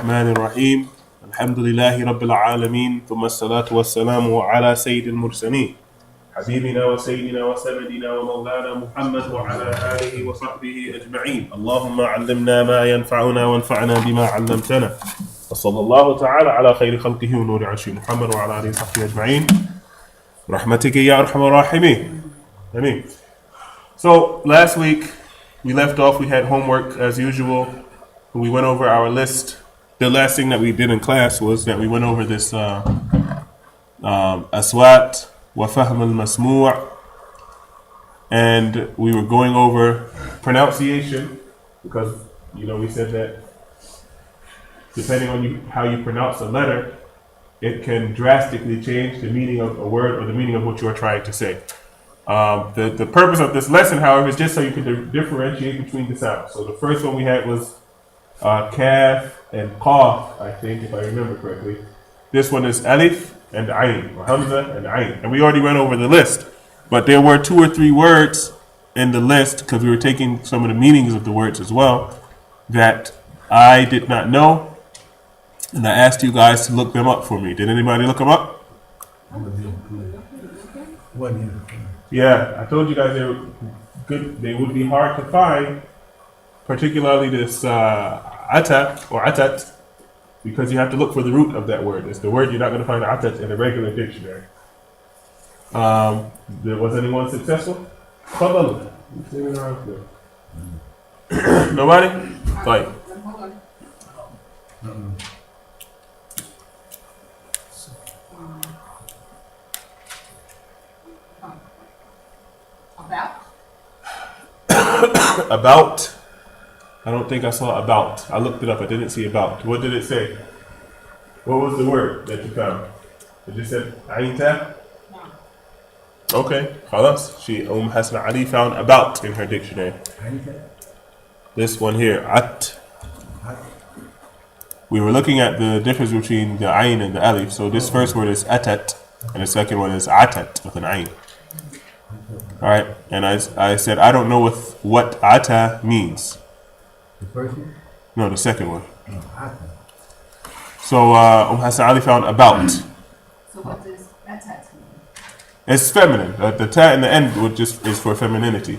الرحمن الرحيم الحمد لله رب العالمين ثم الصلاة والسلام على سيد المرسلين حبيبنا وسيدنا وسندنا ومولانا محمد وعلى آله وصحبه أجمعين اللهم علمنا ما ينفعنا وانفعنا بما علمتنا وصلى الله تعالى على خير خلقه ونور عرشه محمد وعلى آله وصحبه أجمعين رحمتك يا أرحم الراحمين. Ameen. So last week we left off, we had homework as usual. We went over our list. The last thing that we did in class was that we went over this aswat wa fahm al-masmu', and we were going over pronunciation because we said that depending on how you pronounce a letter, it can drastically change the meaning of a word or the meaning of what you are trying to say. The purpose of this lesson, however, is just so you can differentiate between the sounds. So the first one we had was kaf and qaf, I think, if I remember correctly. This one is alif and ayn, or hamza and ayn. And we already went over the list. But there were 2 or 3 words in the list, because we were taking some of the meanings of the words as well, that I did not know. And I asked you guys to look them up for me. Did anybody look them up? Yeah, I told you guys they were good. They would be hard to find, particularly this ata or atat, because you have to look for the root of that word. It's the word you're not going to find atat in a regular dictionary. Was anyone successful? Nobody? Fine. About. I don't think I saw about. I looked it up. I didn't see about. What did it say? What was the word that you found? It just said Ayn Ta? No. Okay. Khalas. Hasna Ali found about in her dictionary. This one here. At. We were looking at the difference between the Ayn and the Alif. So this first word is atat, and the second one is atat with an Ayn. Alright, and I said I don't know what ata means. The first one? No, the second one. So Hassan Ali found about. So what does atat mean? It's feminine. The ta in the end is for femininity.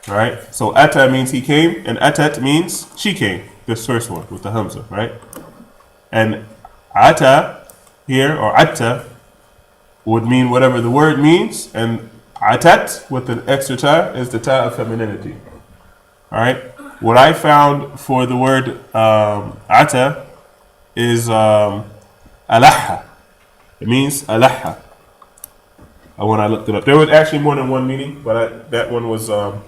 Alright, so ata means he came, and atat means she came. This first one with the hamza, right? And ata here, or atta, would mean whatever the word means, and atat with an extra ta is the ta of femininity. Alright? What I found for the word ata is alaha. It means alaha. When I looked it up. There was actually more than one meaning, but that one was out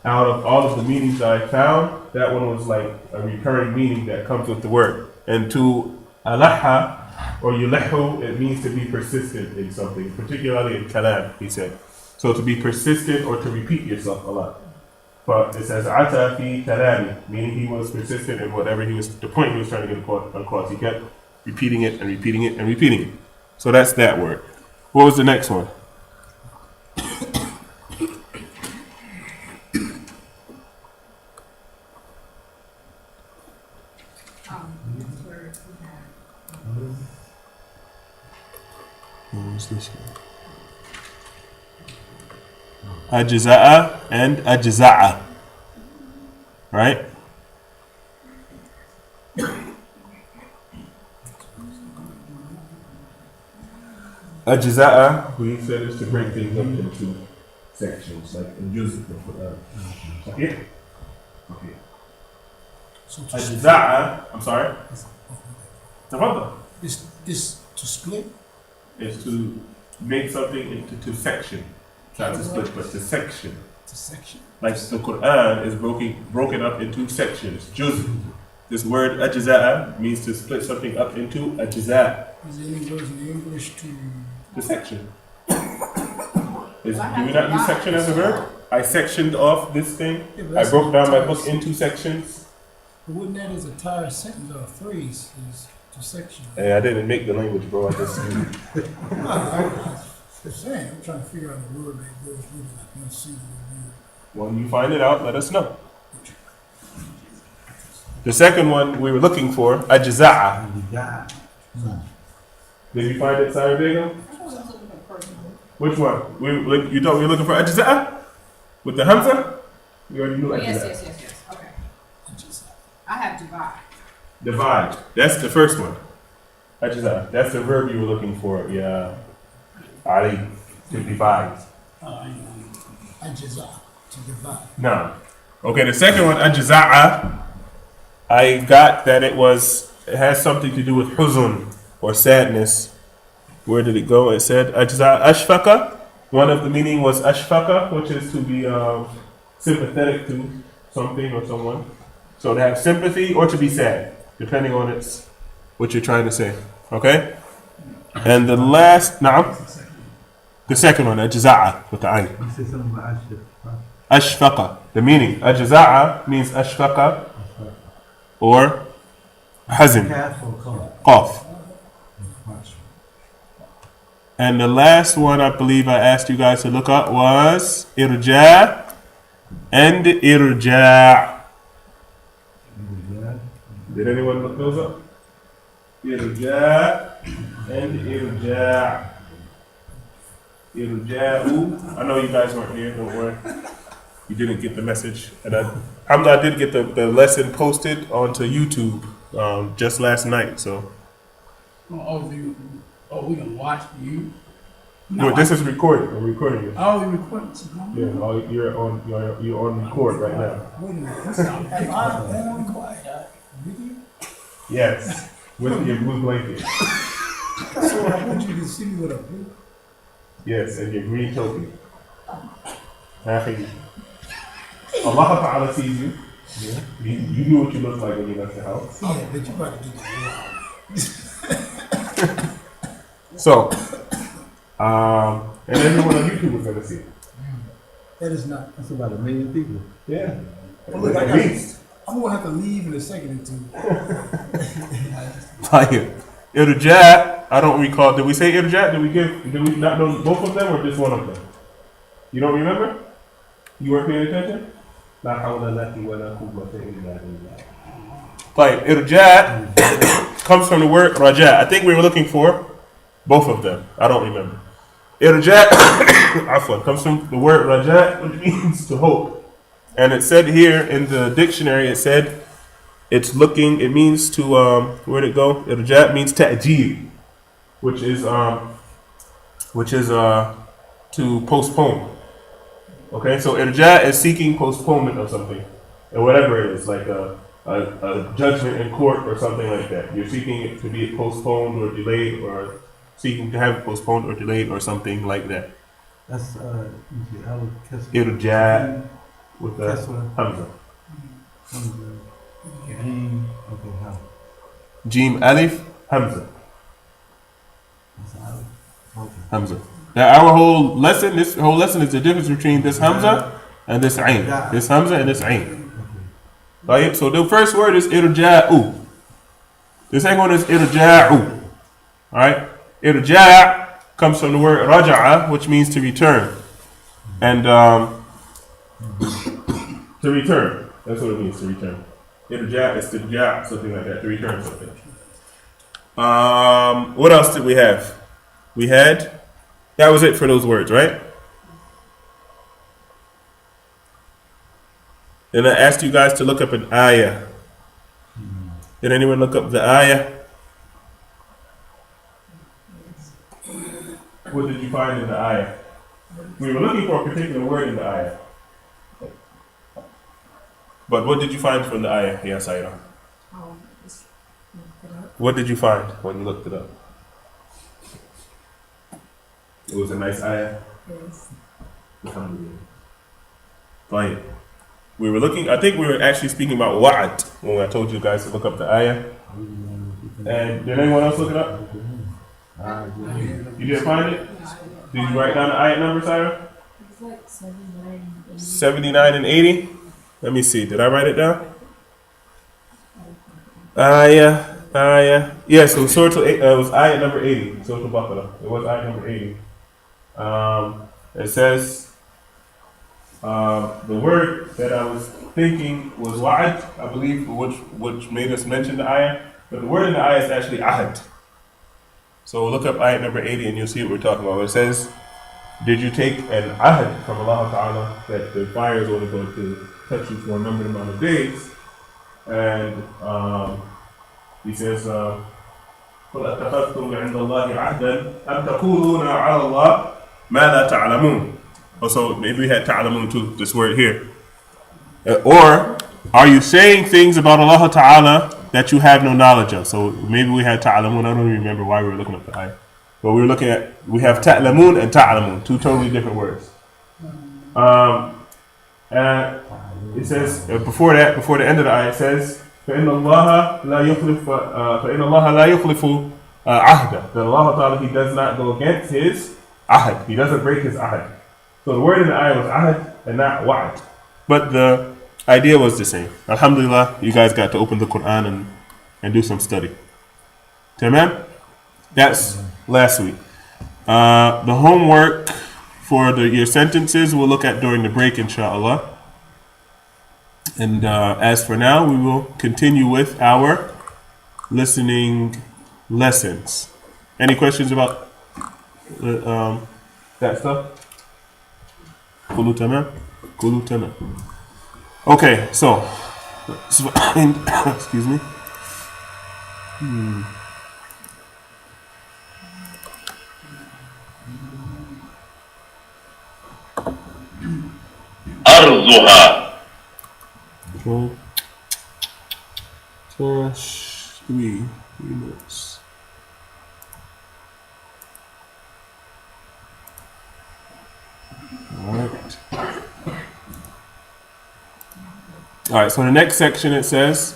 of all of the meanings that I found, that one was like a recurring meaning that comes with the word. And to alaha or yulahu, it means to be persistent in something, particularly in kalam, he said. So to be persistent or to repeat yourself a lot. But it says ata fi kalami, meaning he was persistent in whatever the point he was trying to get across. He kept repeating it and repeating it and repeating it. So that's that word. What was the next one? What was this one? Ajza'a and ajza'a. Right? Ajza'a, we said, is to break things up into sections, like in juz. Okay? Okay. Ajza'a, I'm sorry? Is to split? Is to make something into two sections. Not to split, but to section. To section. Like the Quran is broken up into sections. Juz. This word ajza'a means to split something up into ajza'. Is there any words in English to the section? Do we not use section as a verb? I sectioned off this thing. I broke down my book into sections. But wouldn't that as a entire sentence or a phrase is to section? Hey, I didn't make the language, bro. I just I'm saying, I'm trying to figure out a word that goes with it, like one single word. When you find it out, let us know. The second one we were looking for, ajza'a. Did you find it, Sarah Begum? Which one? You thought we were looking for ajza'a? With the hamza? We already knew ajza'a. Yes. Okay. I have divide. Divide. That's the first one. Ajza'a. That's the verb you were looking for. Yeah. Ali. To divide. Ajza, to divide. No. Okay, the second one, ajza'a. I got that it has something to do with huzun, or sadness. Where did it go? It said ajza'a ashfaqa. One of the meaning was ashfaqa, which is to be sympathetic to something or someone. So to have sympathy or to be sad, depending on what you're trying to say. Okay? And the last, the second one, ajza'a, with the ayn. Ashfaqa. The meaning, ajza'a means ashfaqa or hazin. Qaf. And the last one I believe I asked you guys to look up was irja' and irja'. Did anyone look those up? Irja' and irja'. Irja'u. I know you guys weren't here, don't worry. You didn't get the message. And I did get the lesson posted onto YouTube just last night, so. We can watch you. No, this is recorded. I'm recording it. Oh, we recording. Yeah, you're on record right now. Wait a minute. Am I on video? Yes, with your blue blanket. So I want you to see me with a blue. Yes, and your green token. Akhi. Allah Ta'ala sees you. Yeah. You knew what you looked like when you left the house. Yeah, but you about to do that. So, and everyone on YouTube was gonna see it. That is not. That's about 1 million people. Yeah. Well, look, At least. I'm gonna have to leave in a second or two. Fire. Irja', I don't recall. Did we say irja'? Did we not know both of them or just one of them? You don't remember? You weren't paying attention? La hawla la quwwata illa billah. Fine. Irja' comes from the word raja'. I think we were looking for both of them. I don't remember. Irja' afwan, comes from the word raja', which means to hope. And it said here in the dictionary, it said it means to, where'd it go? Irja' means ta'jeel, which is to postpone. Okay, so irja' is seeking postponement of something. And whatever it is, like a judgment in court or something like that. You're seeking it to be postponed or delayed, or seeking to have it postponed or delayed or something like that. That's Irja' with the hamza. Jim alif hamza. Hamza. Now our this whole lesson is the difference between this hamza and this ain. This hamza and this ain. Right? So the first word is irja'u. The second one is irja'u. Alright? Irja' comes from the word raja'a, which means to return. And to return. That's what it means, to return. Irja' is to ja', something like that, to return something. What else did we have? That was it for those words, right? Then I asked you guys to look up an ayah. Did anyone look up the ayah? What did you find in the ayah? We were looking for a particular word in the ayah. But what did you find from the ayah, Ya Saira? What did you find when you looked it up? It was a nice ayah. Yes. Alhamdulillah. Fine. We were looking, I think we were actually speaking about wa'ad when I told you guys to look up the ayah. And did anyone else look it up? You didn't find it? Did you write down the ayah number, Sarah? It's like 79 and 80. 79 and 80? Let me see. Did I write it down? Ayah. Yes, it was it was ayah number 80. Surah Al-Baqarah. It was ayah number 80. It says, The word that I was thinking was wa'ad, I believe, which made us mention the ayah. But the word in the ayah is actually ahad. So look up ayat number 80 and you'll see what we're talking about. It says, did you take an ahad from Allah Ta'ala that the fire is only going to touch you for a numbered amount of days? And he says, قُلْ أَتَّخَذْتُمْ عِنْدَ اللَّهِ عَهْدًا أَمْ تَقُولُونَ عَلَى اللَّهِ مَا لَا تَعْلَمُونَ. Also, maybe we had ta'lamun too, this word here. Or, are you saying things about Allah Ta'ala that you have no knowledge of? So maybe we had ta'lamun. I don't even remember why we were looking up the ayah. But we were looking at, we have ta'lamun and ta'lamun, two totally different words. And it says, before the end of the ayah, it says, فَإِنَّ اللَّهَ لَا يُخْلِفُ عَهْدًا. That Allah Ta'ala, He does not go against His ahad. He doesn't break His ahad. So the word in the ayah was ahad and not wa'ad. But the idea was the same. Alhamdulillah, you guys got to open the Quran and do some study. Tamam? That's last week. The homework for your sentences we'll look at during the break, inshallah. And as for now, we will continue with our listening lessons. Any questions about that stuff? Kulu tamam? Kulu tamam. Okay, so excuse me. أرضها 3 minutes. All right, so the next section it says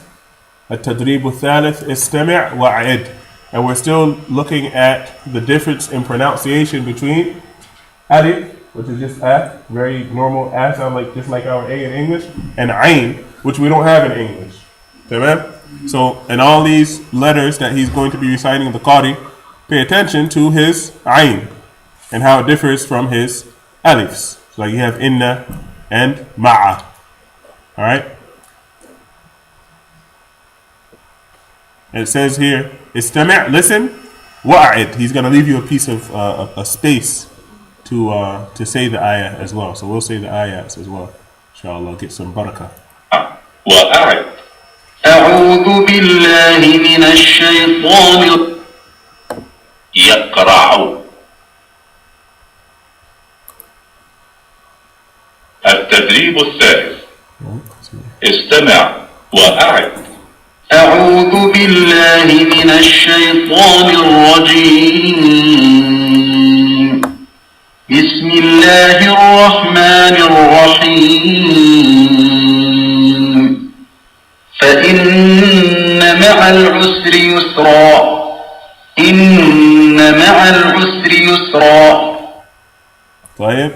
التدريب الثالث استمع وأعد. And we're still looking at the difference in pronunciation between alif, which is just a, very normal a, sound like just like our A in English, and ayn, which we don't have in English. Amen? So in all these letters that he's going to be reciting in the Qari, pay attention to his ayn and how it differs from his alifs. So like you have inna and ma'a. All right? And it says here, istami', listen, wa'id. He's going to leave you a piece of a space to say the ayah as well. So we'll say the ayahs as well. Inshallah, get some barakah. وأعد أعوذ بالله من الشيطان يقرع التدريب الثالث استمع وأعد أعوذ بالله من الشيطان الرجيم بسم الله الرحمن الرحيم فإن مع العسر يسرا إن مع العسر يسرا. طيب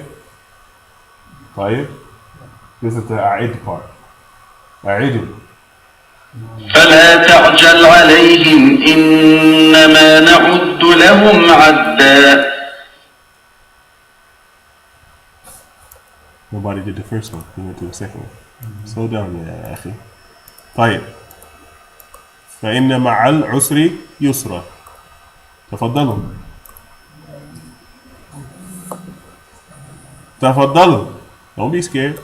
this is the أعد part. أعد. فلا تعجل عليهم إنما نعد لهم عدا. Nobody did the first one. We went to the second one. Slow down, يا أخي. طيب. فإن مع العسر يسرا. تفضلوا. Don't be scared.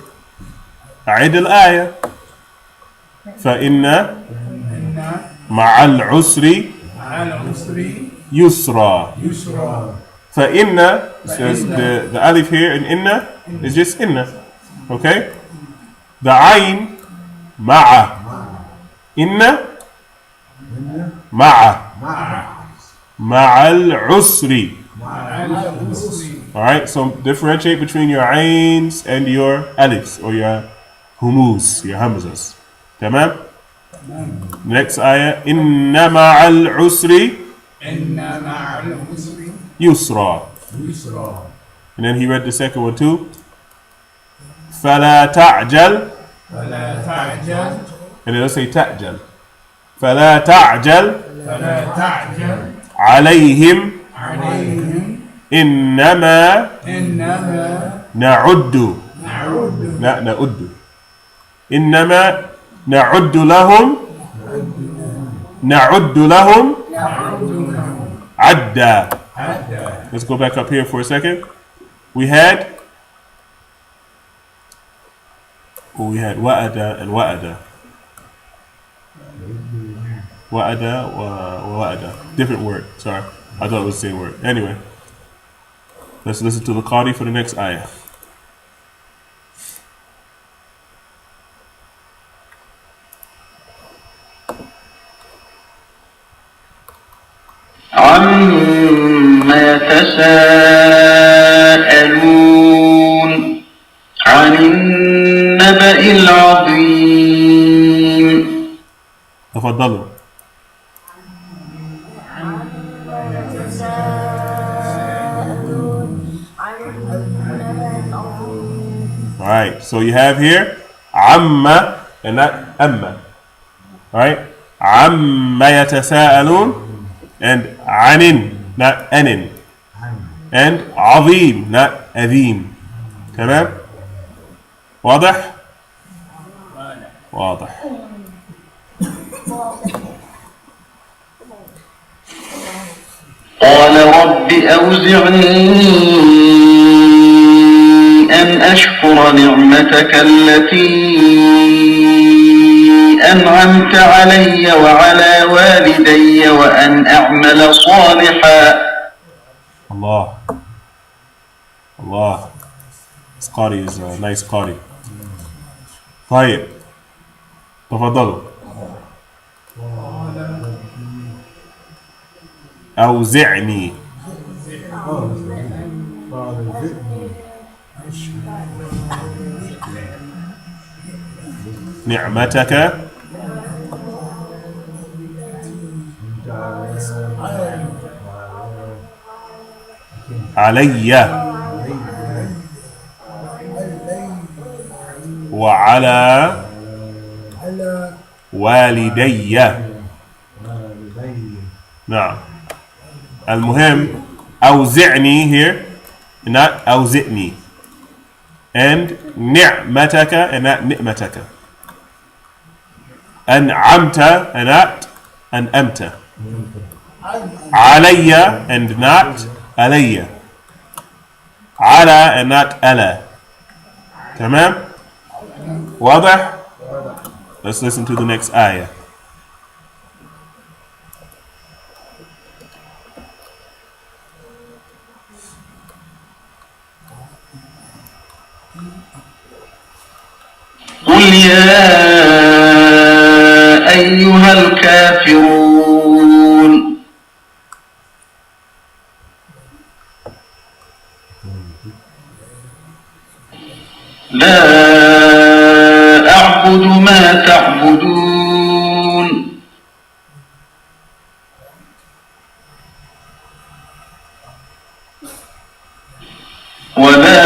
أعد الآية. فإن مع العسر يسرا. فإن says the alif here in inna is just inna. Okay? The ayn ma'a. Inna ma'a. Ma'al usri. Alright, so differentiate between your ayns and your alifs or your humus, your hamzas. Tamam? Next ayah. Inna ma'al usri yusra. And then he read the second one too. فلا تعجل. And it'll say ta'jal. فلا تعجل عليهم إنما نعد نعد إنما نعد لهم عدا. Let's go back up here for a second. We had وأدا and وأدا. وأدا. Different word. Sorry. I thought it was the same word. Anyway. Let's listen to the Qadi for the next ayah. عما يتساءلون عن النبأ العظيم. تفضلوا. Alright, so you have here amma and not amma. Alright? Amma yatasa'alun and anin, not anin. And azim, not azim. تمام؟ واضح؟ واضح. قال رب أوزعني أن أشكر نعمتك التي أنعمت علي وعلى والدي وأن أعمل صالحا. Allah. Allah. This Qari is a nice Qari. طيب. تفضلوا. أوزعني. نعمتك علي وعلى والدي. نعم. المهم أوزعني here not أوزئني and نعمتك and not نعمتك. أنعمت and not أنأمت. علي and not علي. على and not ألا. تمام؟ واضح؟ Let's listen to the next ayah. قل يا أيها الكافرون لا أعبد ما تعبدون ولا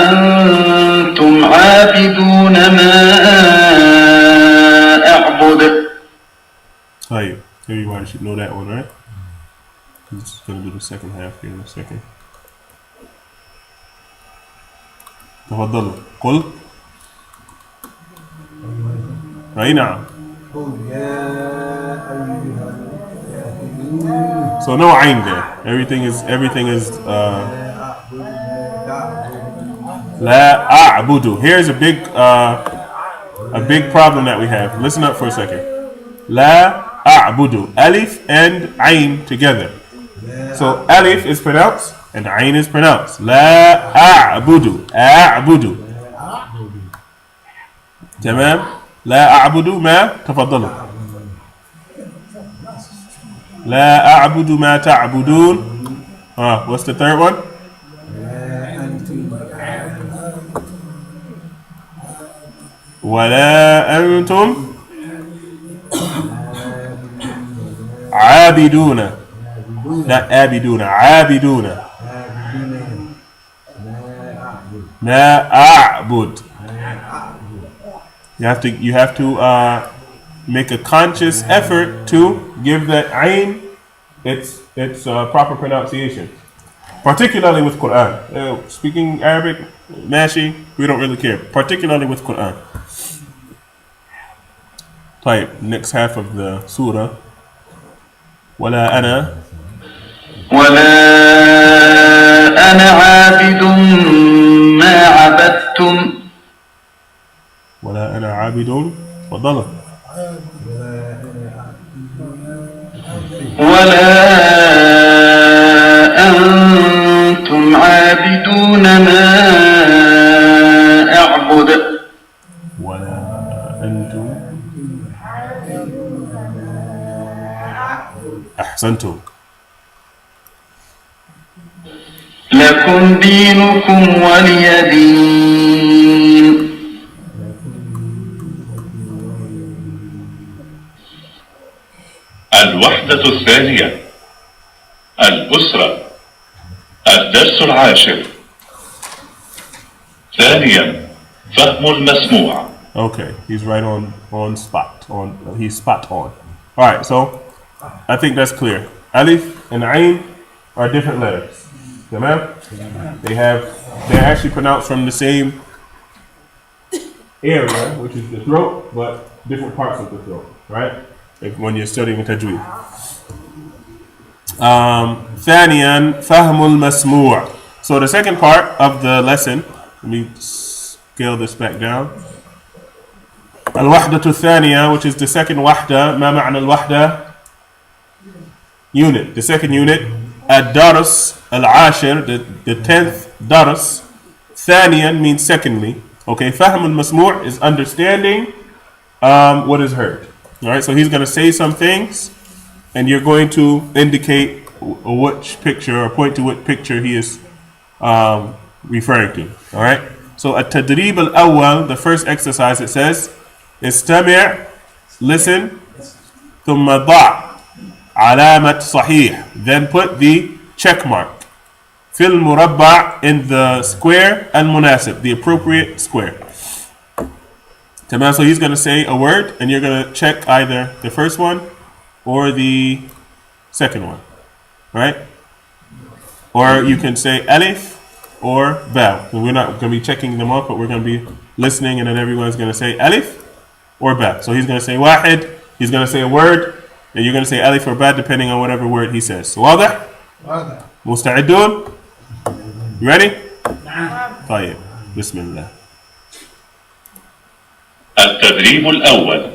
أنتم عابدون ما أعبد. طيب, everybody should know that one, right? I'm just going to do the second half here in a second. تفضلوا. قل. أي نعم. So no ayn there. Everything is لا أعبد. Here's a big problem that we have. Listen up for a second. لا أعبد. Alif and ayn together. So alif is pronounced and ayn is pronounced. لا أعبد. أعبد. تمام. لا أعبد ما تفضلوا. لا أعبد ما تعبدون. What's the third one? ولا أنتم عابدون. Not عابدون. عابدون. ما أعبد. You have to make a conscious effort to give that ayn its proper pronunciation. Particularly with Quran. Speaking Arabic, Mashi, we don't really care. Particularly with Quran. طيب, next half of the surah. ولا أنا عابد ما عبدتم ولا أنا عابد فضل ولا أنتم عابدون ما أعبد ولا أنتم أحسنتم لكم دينكم ولي دين. الوحدة الثانية الأسرة الدرس العاشر. ثانيا فهم المسموع. Okay, he's right on spot. He's spot on. All right, so I think that's clear. Alif and Ain are different letters. Tamam? They're actually pronounced from the same area, which is the throat, but different parts of the throat, right? Like when you're studying tajweed. ثانيا فهم المسموع. So the second part of the lesson, let me scale this back down. الوحدة الثانية, which is the second wahda. ما معنى الوحدة? Unit. The second unit. الدرس العاشر, the 10th درس. ثانيا means secondly. Okay, فهم المسموع is understanding what is heard. All right, so he's going to say some things, and you're going to indicate which picture or point to what picture he is referring to. All right. So التدريب الأول, the first exercise, it says, استمع, listen, ثم ضع علامة صحيح, then put the check mark. في المربع, in the square, المناسب, the appropriate square. Tamam, so he's going to say a word, and you're going to check either the first one or the second one, right? Or you can say alif or ba. We're not going to be checking them off, but we're going to be listening, and then everyone's going to say alif or ba. So he's going to say wahid, he's going to say a word, and you're going to say alif or ba depending on whatever word he says. واضح؟ مستعدون? You ready? طيب, بسم الله. التدريب الأول.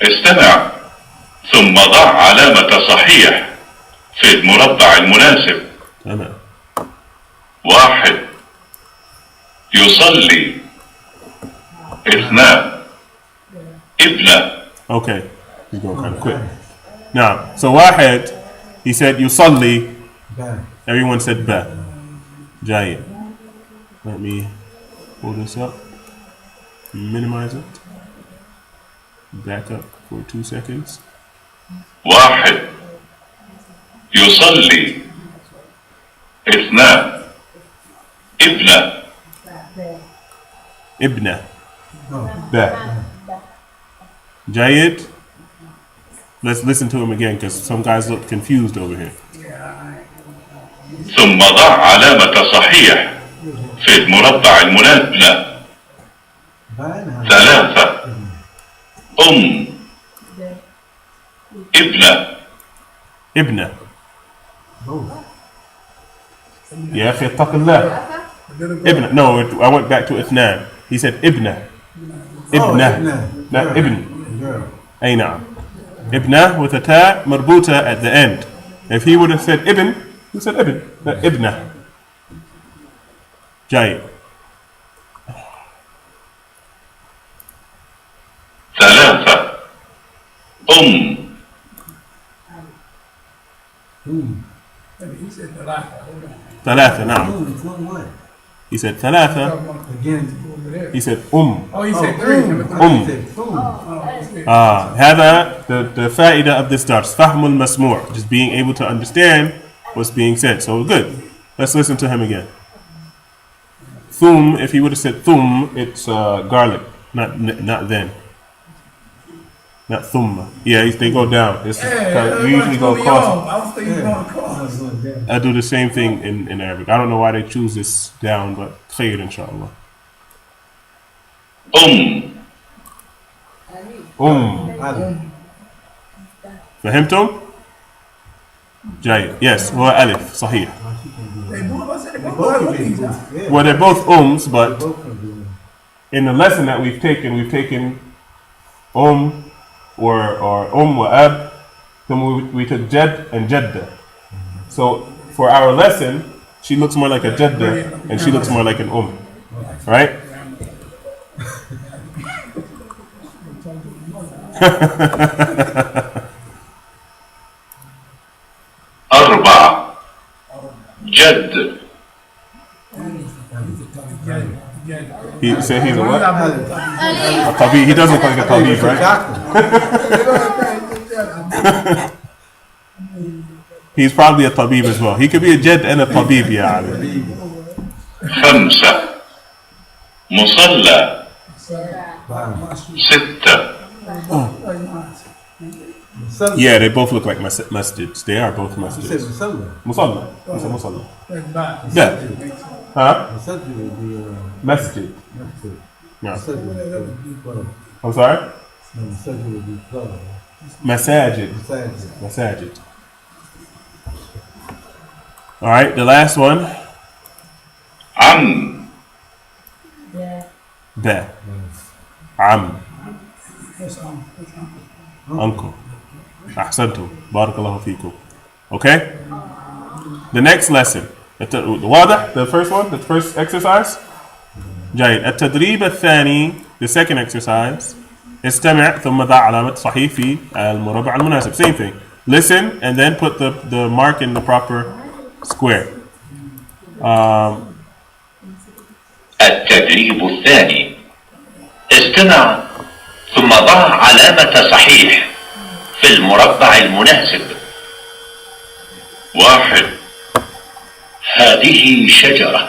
استمع ثم ضع علامة صحيح في المربع المناسب. تمام. 1 يصلي. 2 ابنة. Okay, he's going kind of quick. Now, so واحد, he said يصلي. Everyone said ba. Jayid. Let me pull this up. Minimize it. Back up for 2 seconds. 1 يصلي. 2 ابنة. Ibna. Ba. Jayid. Let's listen to him again because some guys look confused over here. ثم ضع علامة صحيح في المربع المناسب. 3 ابنة. Ibna. يا أخي اتق الله. Ibna. No, I went back to Ithnan. He said Ibna. Ibna. Not Ibn. أي نعم. Ibna with a ta marbuta at the end. If he would have said Ibn, he said Ibn. Not Ibna. Jayid. 3 He said the last. ثلاثة نعم. He said ثلاثة. He said Oh, he said 3. هذا the فائدة of this dars. فهم المسموع. Just being able to understand what's being said. So good. Let's listen to him again. Thum, if he would have said thum, it's garlic, not then. Not thumma. Yeah, they go down. We usually go across. I was thinking you were going across. I do the same thing in Arabic. I don't know why they choose this down, but خير inshallah. فهمتم؟ جاي. Yes, هو ألف صحيح. Well, they're both but in the lesson that we've taken or wa ab, then we took jad and jadda. So for our lesson, she looks more like a jadda and she looks more like an right? أربعة جد. He said he's a what? A tabib. He does look like a tabib, right? He's probably a tabib as well. He could be a jed and a tabib, yeah. خمسة مصلى. ستة. Yeah, they both look like masjids. They are both masjids. Musalla. He said musalla. Yeah. Huh? Masjid. Yeah. I'm sorry? Masajid. Masajid. All right, the last one. عم. Da. Am. Uncle. Ahsantu. Barakallahu fikum. Okay? The next lesson. واضح? The first one, the first exercise. جيد. التدريب الثاني, the second exercise. استمع ثم ضع علامة صحيح في المربع المناسب. Same thing. Listen and then put the mark in the proper square. التدريب الثاني. استمع ثم ضع علامة صحيح في المربع المناسب. واحد. هذه شجرة.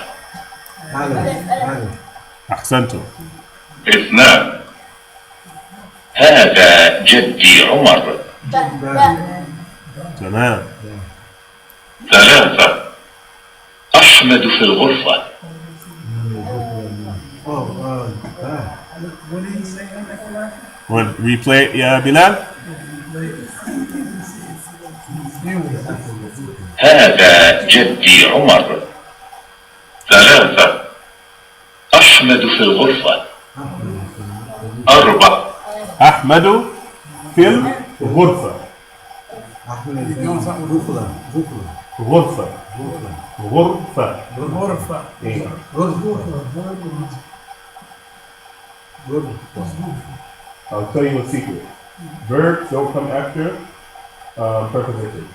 أحسنتم. اثنان. هذا جدي عمر. تمام. ثلاثة. أحمد في الغرفة. Want to replay it, yeah, Bilal? هذا جدي عمر. ثلاثة. أحمد في الغرفة. أربعة. أحمد في الغرفة. غرفة. غرفة. إيه. I'll tell you a secret. Verbs don't come after prepositions.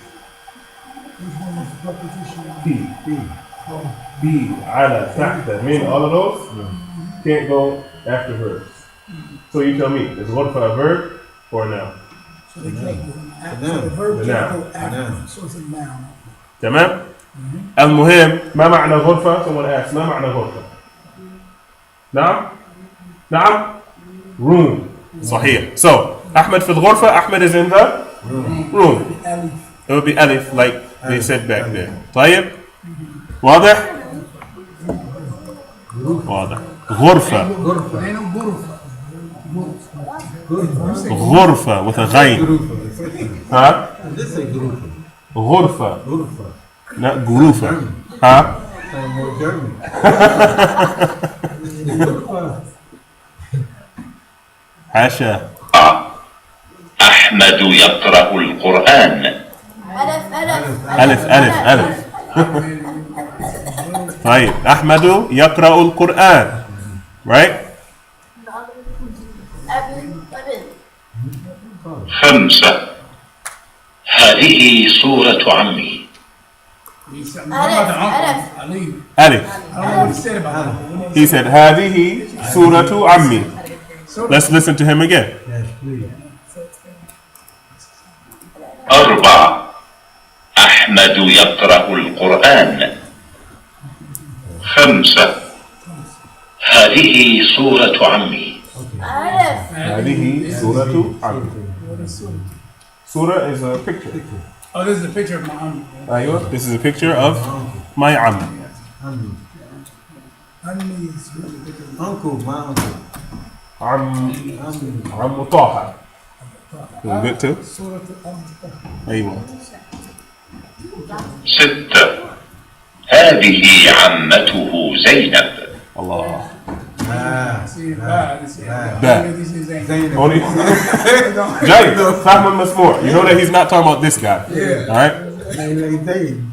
Be, على, تحت, من, all of those can't go after verbs. So you tell me, is غرفة a verb or a noun? So they can't go after the verb can't go after. So it's a noun. تمام؟ المهم ما معنى غرفة؟ Someone asked ما معنى غرفة؟ نعم؟ نعم؟ Room. صحيح. So أحمد في الغرفة. Ahmed is in the room. It would be alif like they said back there. طيب؟ واضح؟ واضح. غرفة. غرفة with a غين. ها؟ غرفة. لا غرفة. ها؟ حاشا. أحمد يقرأ القرآن. ألف. طيب أحمد يقرأ القرآن. Right? خمسة. هذه صورة عمي. ألف. He said هذه صورة عمي. Let's listen to him again. أربعة. أحمد يقرأ القرآن. خمسة. هذه صورة عمي. هذه صورة عمي. Surah is a picture. Oh, this is a picture of my uncle. أيوة. This is a picture of my am. Uncle is really different. Uncle, my uncle. عم طه. Is it good too? Surah Al-Anfal. أيوة. 6. هذه عمته زينب. الله. See, this is Zainab. Only Jay, فهم المسموع. You know that he's not talking about this guy. Yeah. All right. Zayn.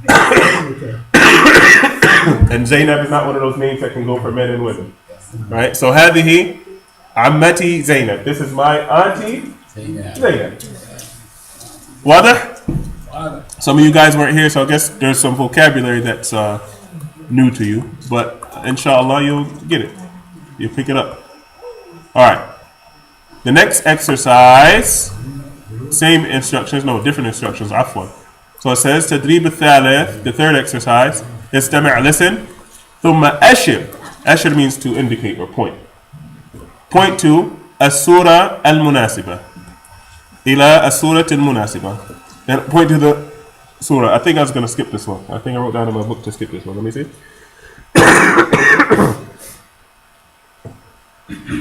And Zainab is not one of those names that can go for men and women. Right? So هذه عمتي زينب. This is my auntie Zainab. واضح? Some of you guys weren't here, so I guess there's some vocabulary that's new to you. But inshallah, you'll get it. You'll pick it up. All right. The next exercise, same instructions, no, different instructions. عفوا. So it says تدريب الثالث, the third exercise. استمع, listen. ثم أشر. أشر means to indicate or point. Point to السورة المناسبة. إلى السورة المناسبة. Then point to the surah. I think I was going to skip this one. I think I wrote down in my book to skip this one. Let me see.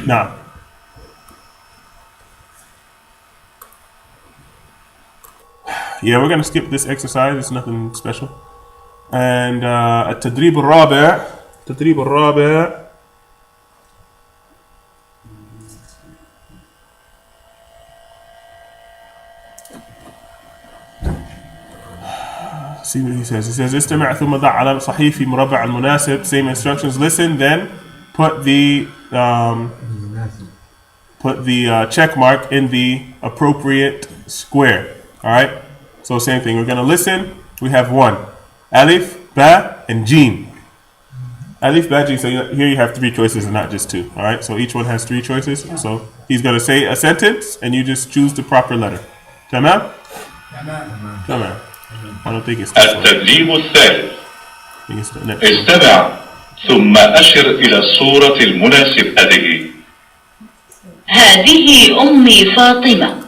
Now. Yeah, we're going to skip this exercise. It's nothing special. And التدريب الرابع see what he says. He says استمع ثم ضع على صحيح في مربع المناسب. Same instructions. Listen, then put the check mark in the appropriate square. All right. So same thing. We're gonna listen. We have 1, alif, ba, and jeen. Alif, ba, jeen. So here you have 3 choices and not just 2. All right. So each one has 3 choices. So he's gonna say a sentence, and you just choose the proper letter. تمام? تمام. I don't think it's this one. التدريب الثالث. I think it's the next one. استمع ثم أشر إلى الصورة المناسبة. هذه أمي فاطمة.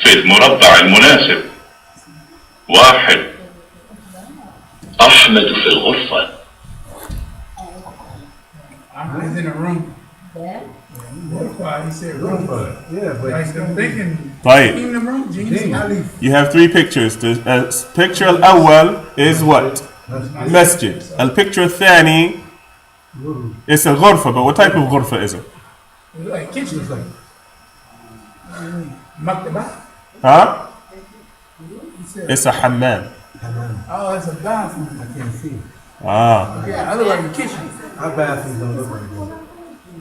في المربع المناسب. 1. أحمد في الغرفة. He's in a room. Why he said room? Yeah, but Like I'm thinking, طيب. in the room, Gene. You have 3 pictures. The picture الأول is what? Masjid. الpicture الثاني is a غرفة. But what type of غرفة is it? Like kitchen. It's like maktaba. Huh? It's a hammam. Oh, it's a bathroom. I can't see. Ah. Yeah, otherwise the kitchen. Our bathrooms don't look like that.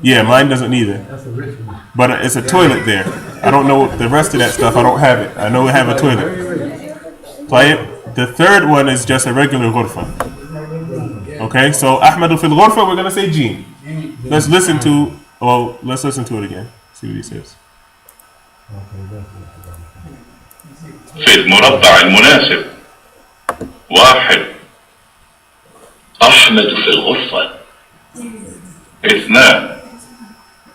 Yeah, mine doesn't either. That's a rich one. But it's a toilet there. I don't know the rest of that stuff. I don't have it. I know we have a toilet. طيب. The third one is just a regular غرفة. Okay, so Ahmadu fil ghurfa, we're gonna say Jeen. Let's listen to it again. See what he says. في المربع المناسب. 1. أحمد في الغرفة. 2.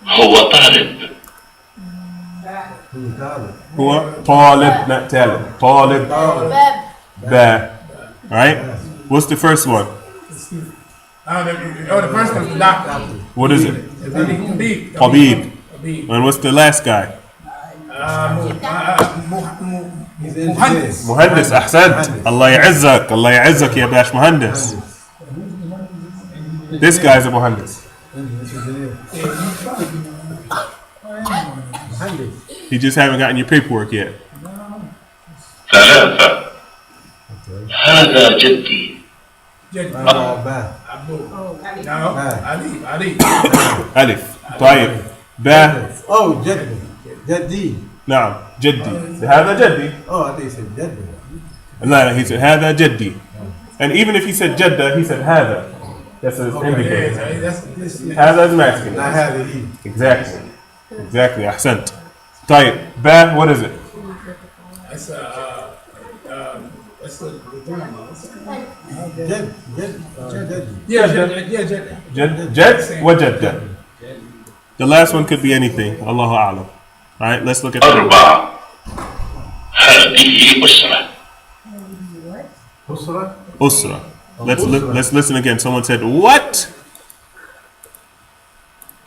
هو طالب. هو طالب, not talib. طالب. Ba. Right? What's the first one? The first one's the doctor. What is it? Habib. Habib. And what's the last guy? Muhandis. مهندس. أحسنت. الله يعزك. الله يعزك يا باش مهندس. This guy's a مهندس. He just haven't gotten your paperwork yet. 3. هذا جدي. No, Ali. ألف. طيب. با. Oh, Jaddi. Jaddi. نعم. جدي. هذا جدي. Oh, I think he said Jaddi. لا, he said هذا جدي. And even if he said جدة, he said هذا. That's his indicator. هذا is masculine. I have it he. Exactly. أحسنت. طيب. با. What is it? That's Jaddi. جد وجدة. The last one could be anything. Allahu a'lam. Alright, let's look at 4. هذه أسرة. أسرة. Usra. Let's listen again. Someone said, what?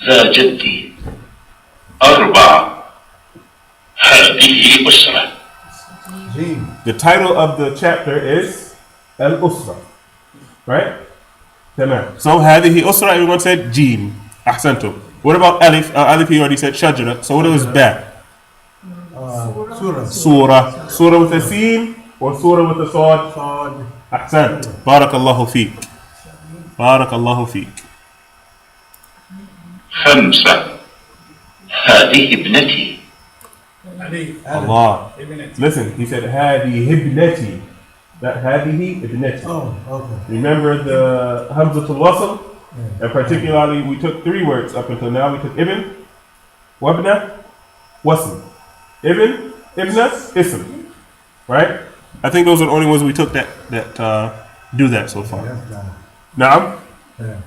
ذا جدي 4 هذه أسرة. جيم. The title of the chapter is Al-Usra. Right? تمام. So هذه أسرة, everyone said جيم. أحسنتم. What about Alif? Alif he already said شجرة. So what was Ba? سورة. Surah. Surah with a sin or Surah with a sword? صاد. أحسنت. بارك الله فيك. بارك الله فيك. 5 هذه ابنتي. Allah. Listen, he said هذه ابنتي. That هذه ابنتي. Oh, okay. Remember the Hamzatul Wasl? And particularly, we took 3 words up until now. We took Ibn, Wabna, Wasl. Ibn, Ibna, Ism. Right? I think those are the only ones we took that do that so far. Yes, nah. Naam? Yeah.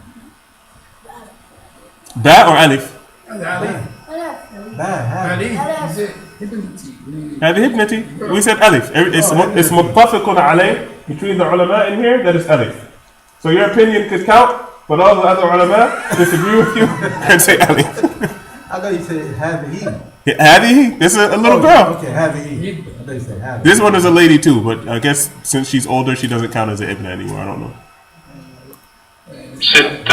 Ba or Alif? Bad. هذه ابنتي. We said Alif. It's muttafiqun alayh between the ulama in here, that is Alif. So your opinion could count, but all the other ulama disagree with you and say Alif. I thought you said هذه. هذه? This is a little girl. Okay, هذه. I thought you said هذه. This one is a lady too, but I guess since she's older, she doesn't count as an ibn anymore. I don't know. 6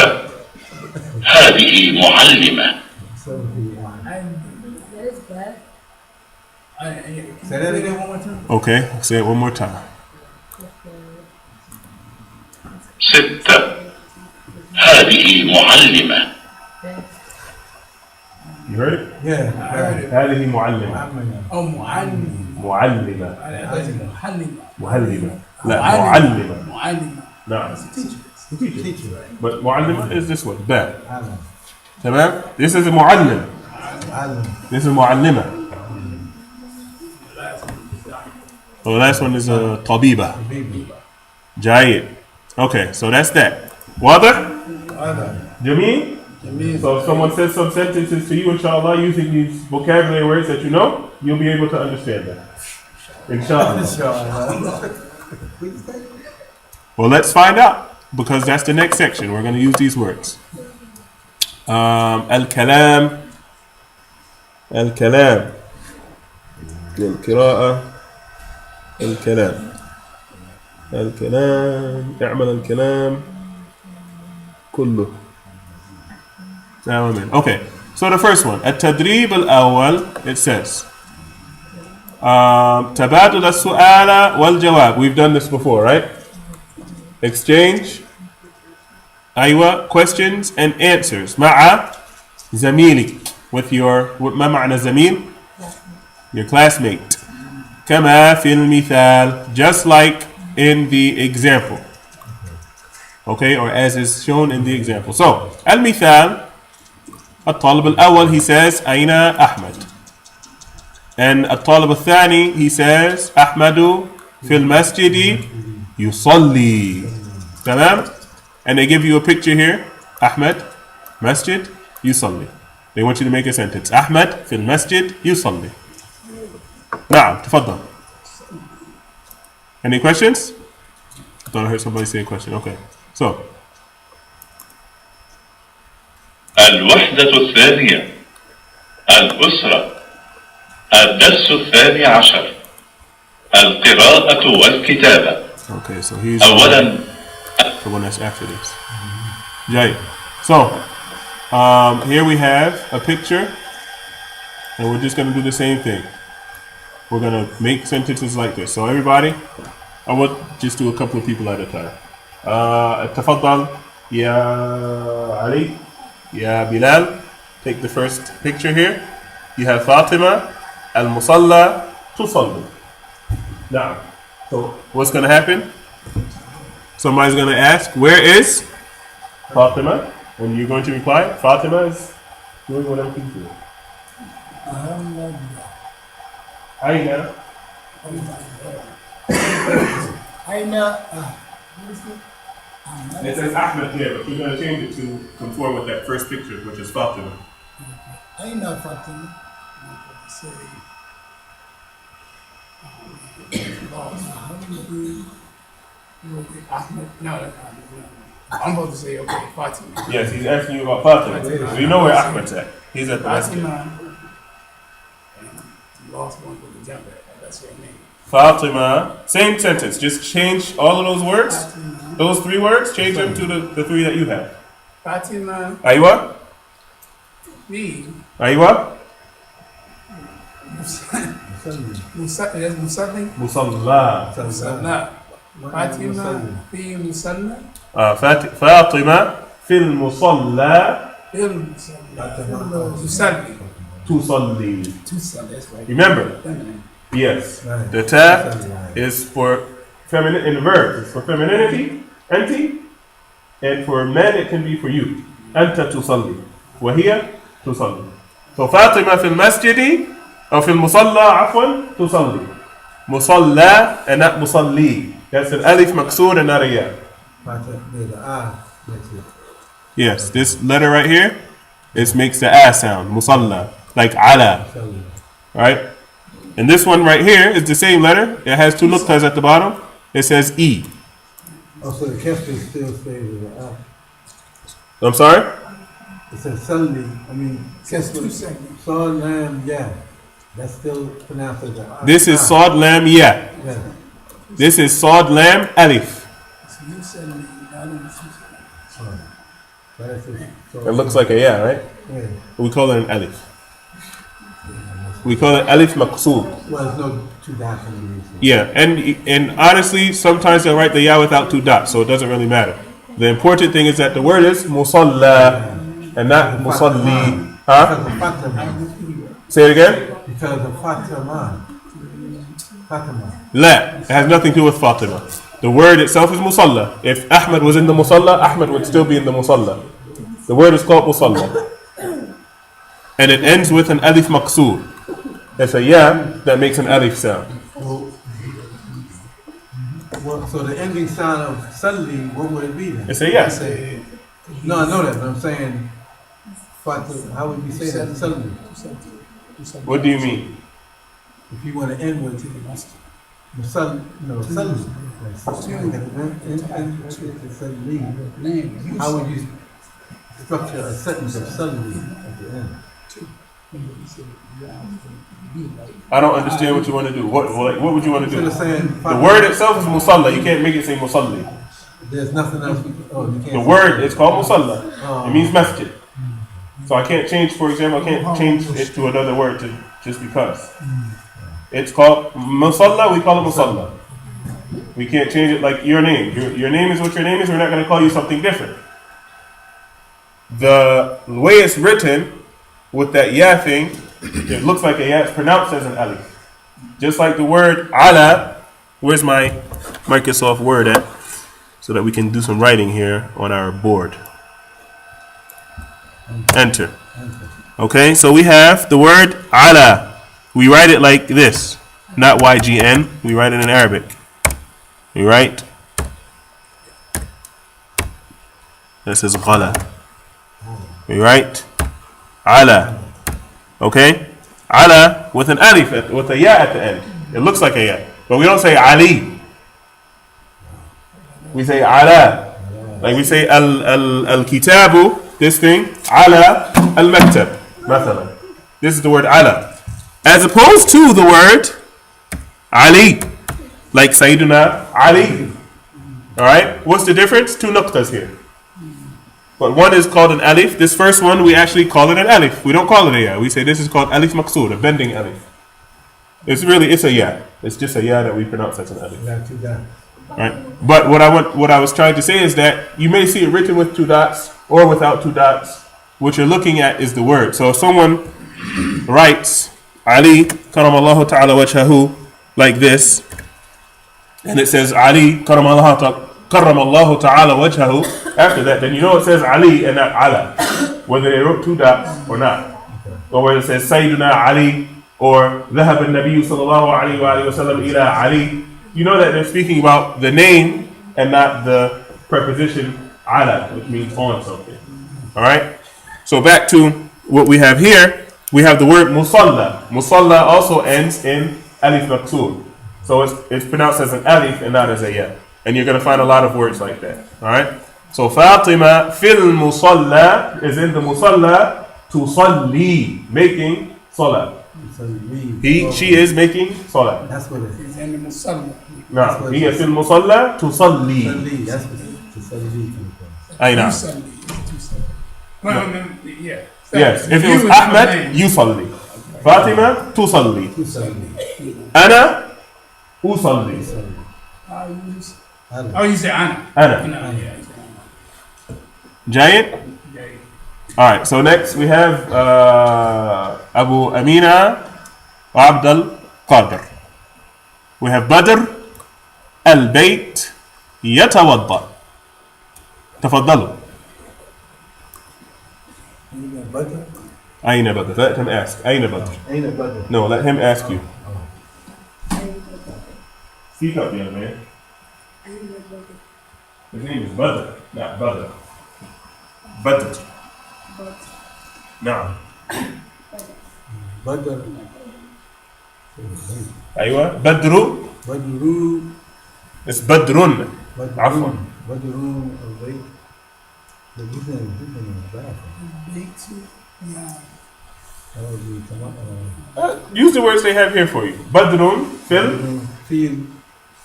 هذه معلمة. Say that again one more time. Okay, I'll say it one more time. 6 هذه معلمة. You heard it? Yeah. هذه معلمة. أو معلم. معلمة. محلم. معلمة. لا معلمة. معلم. No. Teacher. But معلمة is this one. Ba. معلم. تمام? This is a معلم. معلم. This is معلمة. So the last one is a طبيبة. Baby. جيد. Okay, so that's that. واضح? هذا. جميل? So if someone says some sentences to you, inshallah, using these vocabulary words that you know, you'll be able to understand that. Inshallah. Well, let's find out, because that's the next section. We're going to use these words. Al-kalam. Al-kalam. القراءة. الكلام. الكلام. اعمل الكلام. كله. Okay, so the first one, التدريب الأول, it says تبادل السؤال والجواب. We've done this before, right? Exchange أيوة questions and answers مع زميلك, with ما معنى زميل? Your classmate. كما في المثال, just like in the example. Okay, or as is shown in the example. So المثال, الطالب الأول, he says أين أحمد, and الطالب الثاني, he says أحمد في المسجد يصلي. تمام? And they give you a picture here. أحمد مسجد يصلي. They want you to make a sentence. أحمد في المسجد يصلي. نعم تفضل. Any questions? I thought I heard somebody say a question. Okay, so الوحدة الثانية. الأسرة. الدرس 12. القراءة والكتابة. okay, so he's أولا the one that's after this. Jay. So here we have a picture, and we're just going to do the same thing. We're going to make sentences like this. So everybody, I will just do a couple of people at a time. تفضل يا علي, يا بلال. Take the first picture here. You have Fatima, al-musalla, tusalli. Now, so what's going to happen? Somebody's going to ask, where is Fatima? And you're going to reply, Fatima is doing whatever she's doing. Aina. It says Ahmed here, but we're going to change it to conform with that first picture, which is Fatima. أين فاطمة؟ say Ahmed. No, that's Ahmed. No. I'm supposed to say, okay, Fatima. Yes, he's asking you about Fatima. So you know where Ahmed's at. He's at the masjid. Fatima. And the lost one with the jump at. That's her name. Fatima. Same sentence. Just change all of those words. Fatima. Those 3 words. Change them to the 3 that you have. Fatima. Aywa. Me. Aywa. Musalli. Musalla. Musalla. Fatima. Fi Musalla. Fatima. Fil musalla. Fil Musalla. Musalli. Tusalli. Tusalli. That's right. Remember. Feminine. Yes. Right. The ta is for feminine in the verb. It's for femininity, anti, and for men it can be for you. Anta tusalli. وهي تصلي. So Fatima في المسجد أو في المصلى عفوا تصلي. مصلى and not مصلي. That's an alif maksur and not a ya. There's an I next to it. Yes, this letter right here, it makes the a sound. Musalla, like ala, Salli. right? And this one right here is the same letter. It has 2 nuqtas at the bottom. It says e. Oh, so the Kesser still stays with the I. I'm sorry? It says Salli. I mean, Says Kesser. 2 seconds. Son, Lam, yeah. That's still pronounced as a I. This is Sod Lam Ya. Yeah. This is Sod Lam Alif. So you said me. I don't know. Sorry. But it's a- so- It looks like a ya, right? Yeah. We call it an alif. We call it alif maqsoor. Well, there's no 2 dots in the reason. Yeah, and honestly, sometimes they'll write the ya without 2 dots, so it doesn't really matter. The important thing is that the word is musalla and not musalli. Huh? Because of Fatima. Say it again. Because of Fatima. Fatima. La. It has nothing to do with Fatima. The word itself is musalla. If Ahmed was in the musalla, Ahmed would still be in the musalla. The word is called musalla. And it ends with an alif maqsoor. It's a ya that makes an alif sound. Well, so the ending sound of Salli, what would it be then? It's a ya. No, I know that, but I'm saying, Fatima, how would you say that? Salli. What do you mean? If you want to end with Salli, no, Salli. Salli. How would you structure a sentence of Salli at the end? I don't understand what you want to do. What would you want to do? Instead of saying The word itself is musalla. You can't make it say musalli. there's nothing else. You can't The say- word is called musalla. It means masjid. So I can't change, for example, I can't change it to another word just because. It's called musalla. We call it musalla. We can't change it like your name. Your name is what your name is. We're not going to call you something different. The way it's written with that ya thing, it looks like a ya. It's pronounced as an alif. Just like the word ala. Where's my Microsoft Word at? So that we can do some writing here on our board. Enter. Okay, so we have the word ala. We write it like this, not YGN. We write it in Arabic. We write. This is ghala. We write ala. Okay, ala with an alif, with a ya at the end. It looks like a ya, but we don't say Ali. We say ala. Like we say al kitabu. This thing, ala al-maktab, mathalan. This is the word ala. As opposed to the word Ali, like Sayyiduna Ali. Alright, what's the difference? 2 nuqtas here. But one is called an alif. This first one, we actually call it an alif. We don't call it a ya. We say this is called alif maqsoor, a bending alif. It's a ya. It's just a ya that we pronounce as an alif. Got 2 dots. Right. But what I was trying to say is that you may see it written with 2 dots or without 2 dots. What you're looking at is the word. So if someone writes Ali karamallahu ta'ala wajhahu like this, and it says Ali karamallahu ta'ala wajhahu after that, then you know it says Ali and not ala, whether they wrote 2 dots or not, or whether it says Sayyiduna Ali or ذهب النبي صلى الله عليه وآله وسلم إلى Ali. You know that they're speaking about the name and not the preposition ala, which means on something. Alright? So back to what we have here. We have the word musalla. Musalla also ends in alif maqsoor. So it's pronounced as an alif and not as a ya. And you're going to find a lot of words like that. All right? So Fatima fil musalla is in the musalla tusalli, making salah. She is making salah. That's what it is. He's in the Musalla. نعم هي في المصلى تصلي. Tusalli, that's what tusalli comes from. أي نعم. Yeah. Yes, if it was You Ahmed, name. يصلي. فاطمة تصلي. Tusalli. أنا أصلي. Oh, you say Anna. أنا. No, yeah. Giant. All right. So next we have Abu Amina Abdul Qadir. We have Badr البيت يتوضأ. تفضلوا. Badr? أين بدر? Let him ask. أين بدر? Ain't a Badr. No, let him ask you. Speak up, young man. His name is Badr, not Badr. Badr. نعم. Badr. أيوة. بدر. Badru. It's بدر. عفوا. Badru al-Bayt. The different in the bathroom. That would be Use the words they have here for you. بدر fil fil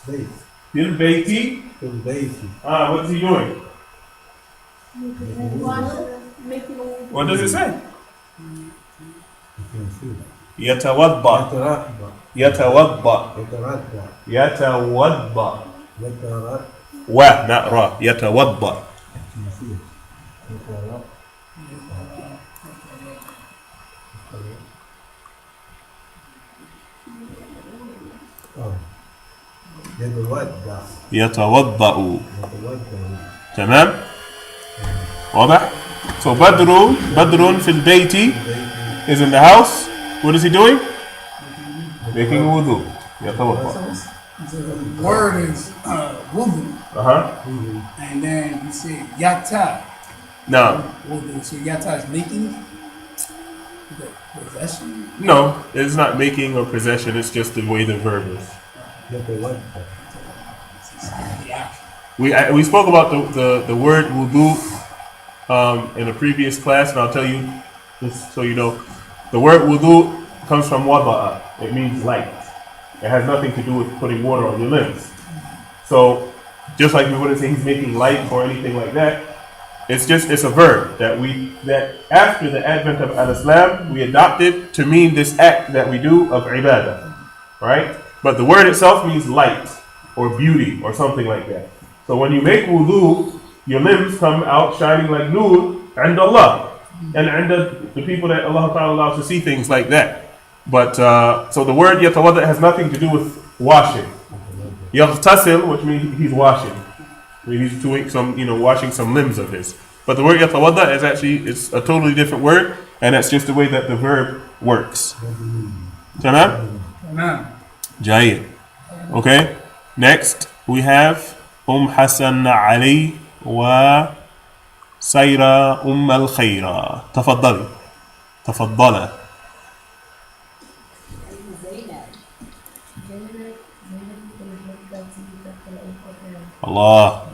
bayt. fil beiti. Fil bayt. What's he doing? What does it say? You can see that. يتوضأ. Yataratba. يتوضأ. Yataratba. يتوضأ. Yatarat. و not را. يتوضأ. You can see it. Yatarat. Oh. Yatawadda. يتوضأ. Yatawadda. تمام؟ واضح؟ So بدر في البيت is in the house. What is he doing? Making wudu. يتوضأ. The word is wudu, and then you say yata. No, Wudu. So yata is making the possession. no, it's not making or possession. It's just the way the verb is. Yatawadda. The action. We spoke about the word wudu in a previous class, and I'll tell you just so you know, the word wudu comes from wada'a. It means light. It has nothing to do with putting water on your limbs. So just like we wouldn't say he's making light or anything like that, it's a verb that after the advent of al-Islam we adopted to mean this act that we do of ibadah, right? But the word itself means light or beauty or something like that. So when you make wudu, your limbs come out shining like nur and Allah and the people that Allah Ta'ala allows to see things like that. But so the word yatawadda has nothing to do with washing. Yaghtasil, which means he's washing. I mean, he's doing some, washing some limbs of his. But the word yatawadda is it's a totally different word, and that's just the way that the verb works. Tamam? Now, Jayyid. Okay. Next we have Hassan Ali wa Sayra al Khayra. تفضلي. تفضل. Allah.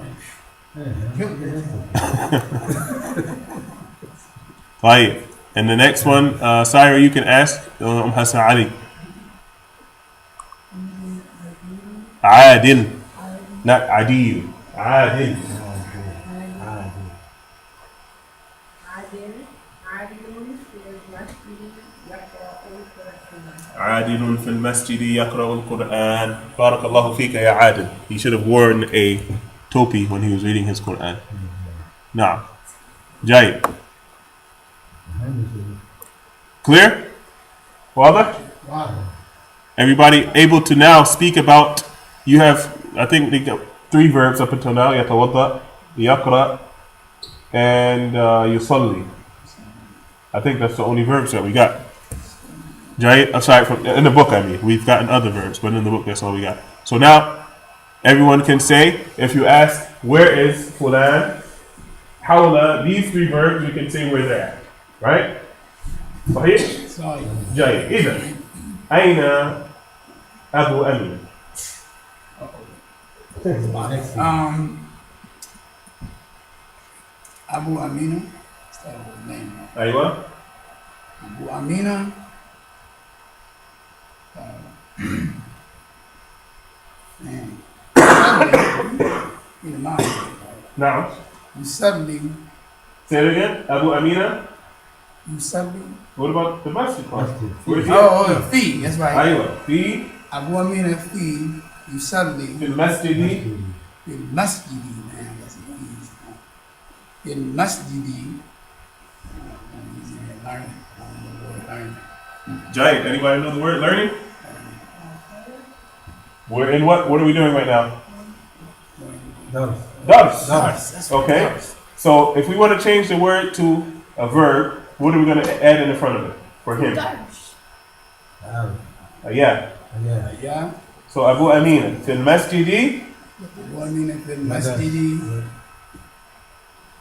Right. And the next one, Syra, you can ask Hassan Ali. Adil. Not Adil. Adil. عادل في المسجد يقرأ القرآن. بارك الله فيك يا عادل. He should have worn a topi when he was reading his Quran. نعم. جاي. Clear? واضح? Everybody able to now speak about, you have, I think they got 3 verbs up until now. يتوضأ, يقرأ, and يصلي. I think that's the only verbs that we got. Jay, aside from in the book, I mean, we've gotten other verbs, but in the book, that's all we got. So now, everyone can say, if you ask, where is fulan, hawla, these 3 verbs, you can say where they're at, right? صحيح? جيد. إذا أين أبو أمين? Abu Amina. Start with the name. أيوة. Abu Amina. Man. In the mind. نعم. Yusalli. Say it again. Abu Amina. Yusalli. What about the masjid part? Masjid. Where's he? Oh, the fee. That's right. أيوة. في Abu Amina fee. Yusalli. في المسجد In masjidi, man, that's an easy one. In masjidi, learning, learning. Jai, anybody know the word learning? We're in what? What are we doing right now? Dars. Dars. That's what Okay. Dars. So if we want to change the word to a verb, what are we going to add in the front of it for him? Ah, Yeah. yeah. Yeah. So Abu Amina fil masjidi. Abu Amina fil masjidi.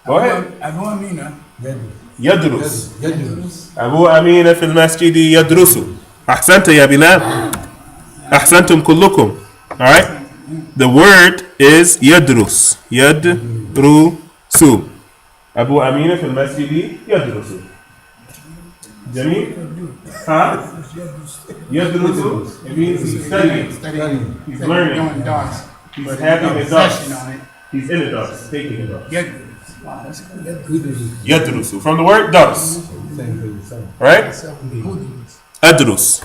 Go ahead. Abu Amina. يدرس. يدرس. أبو أمين في المسجد يدرس. أحسنت يا بلال. أحسنتم كلكم. All right. The word is يدرس. يدرس. أبو أمين في المسجد يدرس. جميل. ها؟ يدرس. It means he's studying. Studying. He's learning. Doing Dars. He's having a Session dars. on it. He's in a dars. Taking a dars. Yadrus. Wow, that's good. Udrus. يدرس. From the word dars. Same for yourself. Right? Udrus. أدرس.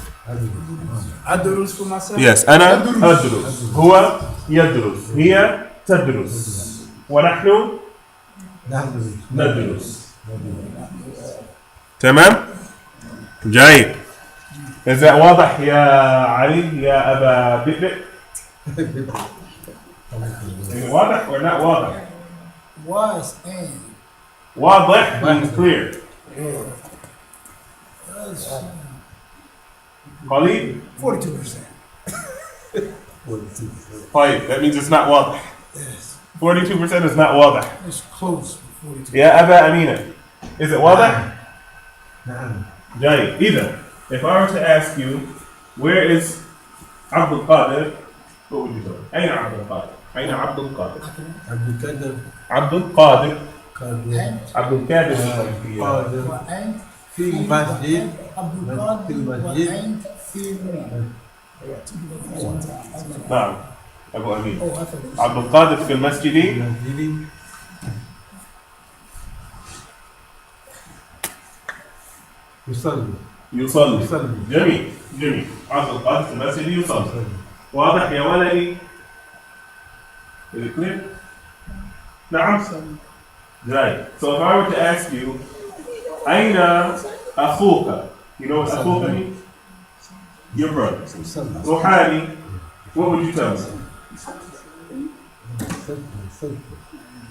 Adrus for myself. Yes, أنا أدرس. هو يدرس. هي تدرس. ونحن نحن ندرس. تمام؟ جيد. Is that واضح يا علي يا أبا بئبئ؟ واضح or not واضح؟ Was and. واضح means clear. قليل 42%. طيب, that means it's not واضح. 42% is not واضح. It's close. 42. يا أبا أمينة, is it واضح? نعم. جيد. إذا, if I were to ask you, where is عبد القادر? What would you say? أين عبد القادر? أين عبد القادر? عبد القادر. عبد القادر. قادر. عبد القادر. قادر. وأنت في المسجد. عبد في القادر المسجد. وأنت في نعم. أبو أمين. Oh, I thought عبد القادر في المسجد المسجد. يصلي. يصلي. يصلي. جميل. جميل. عبد القادر في المسجد يصلي. واضح يا ولدي؟ Is it clear? نعم. Right. So if I were to ask you, أين أخوك? You know what أخوك means? Your brother. يصلي. روحاني, what would you tell me? يصلي.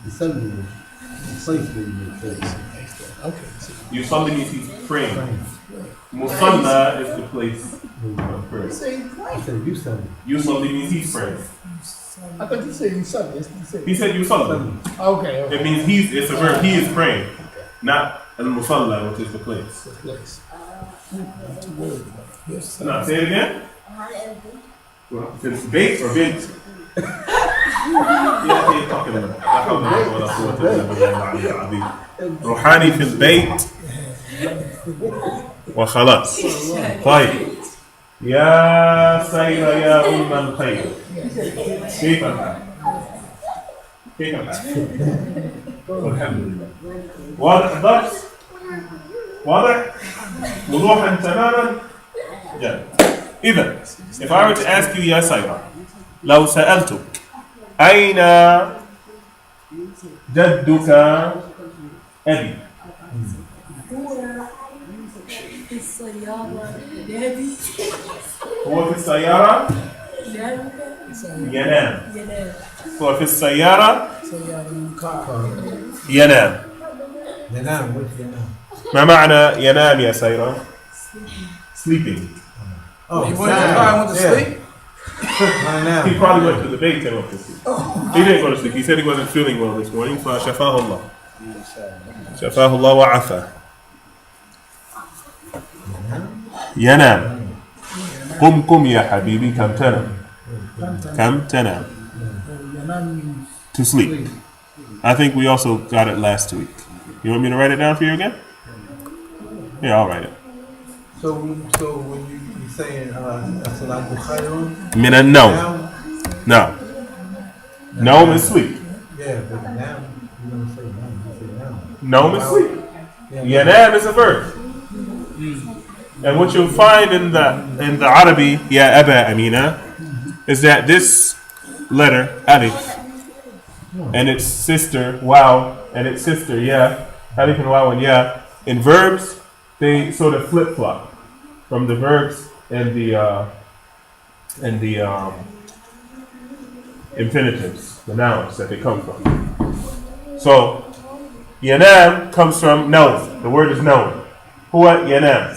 يصلي. يصلي means he's praying. Musalla is the place of prayer. يصلي. Yusalli means he's praying. I thought you said you said this. You said He said yusalli. okay. It means it's a verb, he is praying. Not al-musalla, which is the place. Place. Now, say it again. If it's bait or bint. يا أخي اتق الله. لا حول ولا قوة إلا بالله العلي العظيم. روحاني في البيت وخلاص. طيب. يا سيرة يا أم الخير. كيف الحال؟ كيف الحال؟ والحمد لله. واضح الدرس؟ واضح؟ وضوحا تماما؟ جميل. إذا, if I were to ask you يا سيرة, لو سألتك أين جدك أبي؟ في السيارة نادي هو في السيارة ينام. هو في السيارة ينام. ينام. وش ينام؟ ما معنى ينام يا سيرة؟ Sleeping. Oh, You went to sleep? He probably went to the bank and went to sleep. He didn't go to sleep. He said he wasn't feeling well this morning. فشفاه الله. شفاه الله وعافاه. ينام. قم قم يا حبيبي كم تنام. كم تنام. Yanam means To sleep. I think we also got it last week. You want me to write it down for you again? Yeah, I'll write it. So when you saying as-salatu khayrun, Min an-nawm. now, No. Nawm is sleep. yeah, but now you don't say now, you say now. Nawm is sleep. Yeah, Yanam is a verb. And what you'll find in the Arabi, ya Aba Amina, is that this letter, alif, and its sister, waw, and its sister, ya, alif and waw and ya, in verbs, they sort of flip-flop from the verbs and the infinitives, the nouns that they come from. So, yanam comes from nawm. The word is known. Huwa yanam.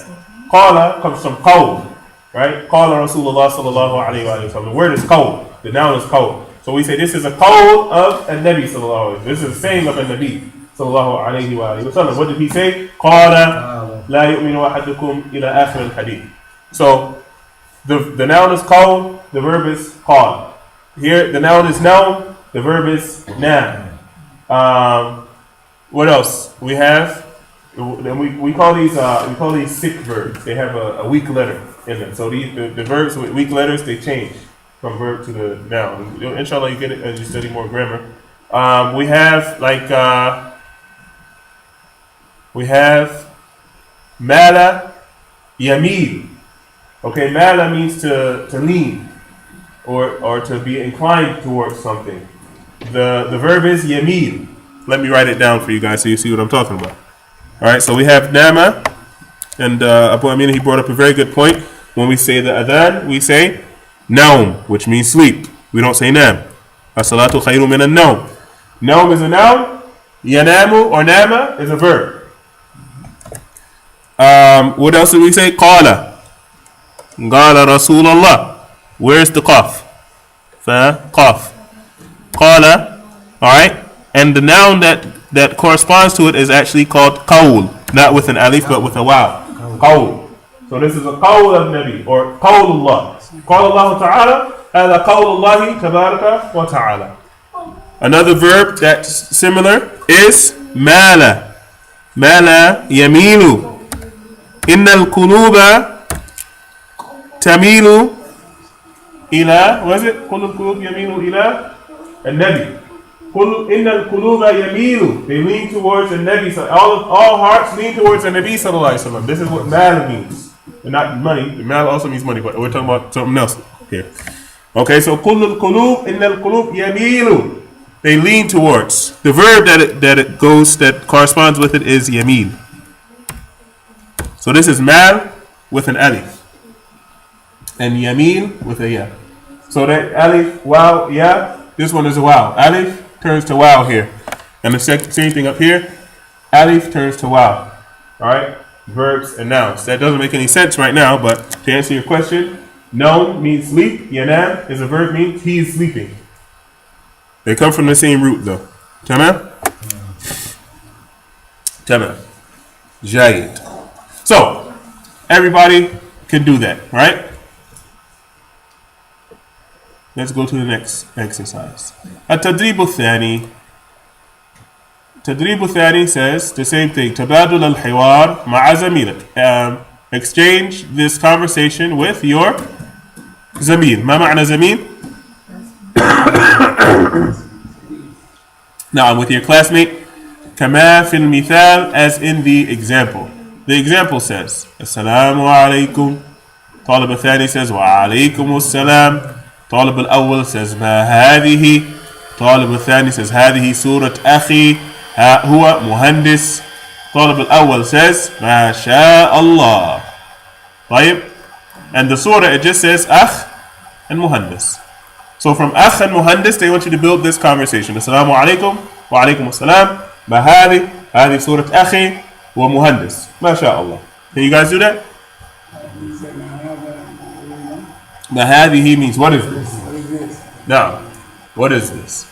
Qala comes from qawl, right? Qala Rasulullah sallallahu alayhi wa sallam. The word is qawl. The noun is qawl. So we say this is a qawl of a Nabi sallallahu alayhi wa sallam. This is a saying of a Nabi sallallahu alayhi wa sallam. What did he say? Qala la yu'minu ahadukum ila akhir al-hadith. So the noun is qawl, the verb is qala. Here the noun is noun, the verb is nam. What else? We have we call these sick verbs. They have a weak letter in them. So the verbs with weak letters, they change from verb to the noun. Inshallah, you get it as you study more grammar. We have mala yamil. Okay, mala means to lean or to be inclined towards something. The verb is yamil. Let me write it down for you guys so you see what I'm talking about. All right, so we have nama, and Abu Amin, he brought up a very good point. When we say the adhan, we say naum, which means sleep. We don't say nam. As-salatu khayru min an-nawm. Naum is a noun. Yanamu or nama is a verb. What else did we say? Qala. Qala Rasulullah. Where's the qaf? Qaf. Qala. All right. And the noun that corresponds to it is actually called qawl, not with an alif but with a waw. Qawl. So this is a qawl of Nabi or qawlullah. Qala Allah Ta'ala, hada qawlullahi tabaraka wa ta'ala. Another verb that's similar is mala. Mala yamilu. Innal quluba tamilu ila, what is it? Qulul qulub yamilu ila an-nabi. إن القلوب يميل. They lean towards the Nabi. All hearts lean towards the Nabi sallallahu alaihi wasallam. This is what mal means. And not money. Mal also means money, but we're talking about something else here. Okay, so كل القلوب إن القلوب يميل. They lean towards. The verb that corresponds with it is yamil. So this is mal with an alif. And yamil with a ya. So that alif, wow, ya. This one is a wow. Alif turns to wow here. And the same thing up here. Alif turns to wow. Alright? Verbs and nouns. That doesn't make any sense right now, but to answer your question, no means sleep. Yanam is a verb, means he is sleeping. They come from the same root though. Tamam? Tamam. Jayid. So, everybody can do that, right? Let's go to the next exercise. التدريب الثاني. التدريب الثاني says the same thing. تبادل الحوار مع زميلك. Exchange this conversation with your زميل. ما معنى زميل? Now, with your classmate. كما في المثال, as in the example. The example says السلام عليكم. طالب الثاني says وعليكم السلام. طالب الأول says ما هذه. طالب الثاني says هذه صورة أخي هو مهندس. طالب الأول says ما شاء الله. طيب. And the surah, it just says أخ and مهندس. So from أخ and مهندس, they want you to build this conversation. السلام عليكم وعليكم السلام. ما هذه. هذه صورة أخي ومهندس. ما شاء الله. Can you guys do that? ما هذه means what is this? Now, what is this?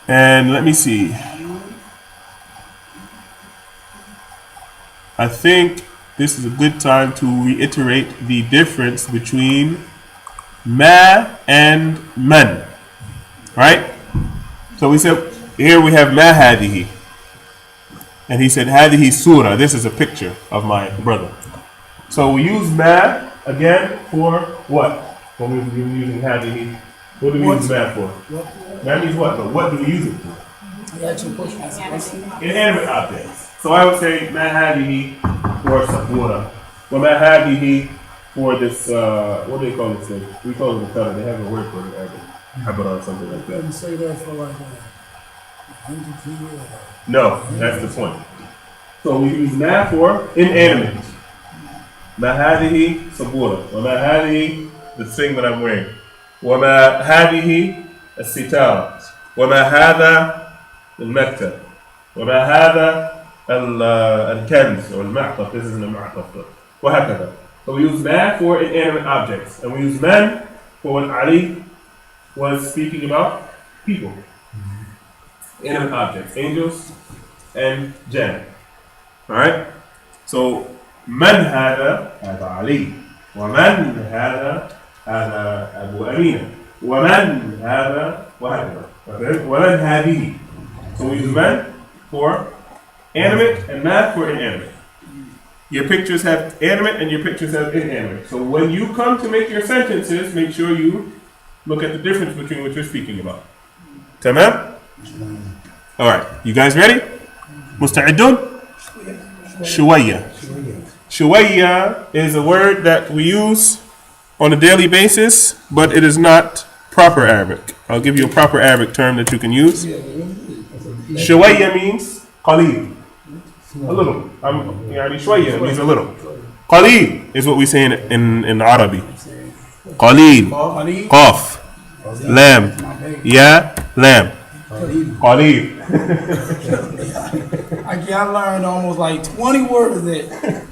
And let me see. I think this is a good time to reiterate the difference between ma and man. Right? So we said, here we have ma hadihi. And he said, hadihi surah. This is a picture of my brother. So we use ma again for what? When we're using hadihi. What do we use ma for? Ma means what? But what do we use it for? Inanimate objects. So I would say ma hadihi for sabura. Well, ma hadihi for this, what do they call this thing? We call it a feather. They have a word for it in Arabic. Habara or something like that. You say that for like 100 people. No, that's the point. So we use ma for inanimate. Ma hadihi sabura. Wa ma hadihi, the thing that I'm wearing. Wa ma hadihi as-sitar. Wa ma hadha المكتب وما هذا الكنز or المعطف. This is المعطف. وهكذا. So we use ma for inanimate objects, and we use man for what Ali was speaking about, people, inanimate objects, angels and jinn. All right. So من هذا علي ومن هذا أبو أمينة ومن هذا وهكذا. ومن هذه. So we use man for animate and ma for inanimate. Your pictures have animate and your pictures have inanimate. So when you come to make your sentences, make sure you look at the difference between what you're speaking about. Tamam? Alright, you guys ready? Musta'idun? Shuwayya. Shuwayya is a word that we use on a daily basis, but it is not proper Arabic. I'll give you a proper Arabic term that you can use. Shuwayya means qaleel. A little. Shuwayya means a little. Qaleel is what we say in Arabic. Qaleel. Qaf. Lam. Ya. Lam. Qaleel. I learned almost like 20 words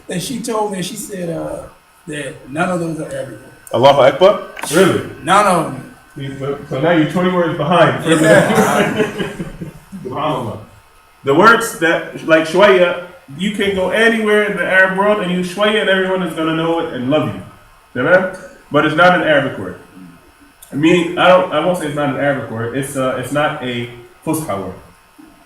that she told me. She said that none of those are Arabic. Allahu Akbar? Really? None of them. So now you're 20 words behind. SubhanAllah. The words that, like shwaya, you can go anywhere in the Arab world and use shwaya and everyone is going to know it and love you. But it's not an Arabic word. Meaning, I won't say it's not an Arabic word. It's not a fusha word.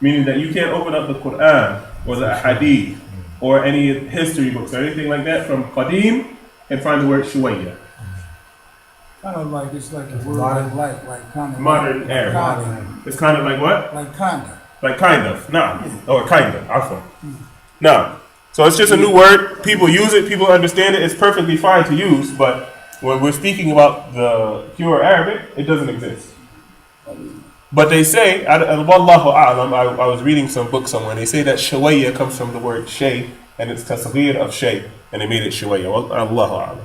Meaning that you can't open up the Quran or the Hadith or any history books or anything like that from Qadim and find the word shwaya. Kind of like, it's like a word like kind of. Modern Arabic. It's kind of like what? Like kind of. Like kind of. Nah. Or kind of. Afwan. No. So it's just a new word. People use it. People understand it. It's perfectly fine to use. But when we're speaking about the pure Arabic, it doesn't exist. But they say, Wallahu a'lam, I was reading some book somewhere. They say that shawayya comes from the word shay, and it's tasghir of shay, and they made it shawayya. Wallahu a'lam.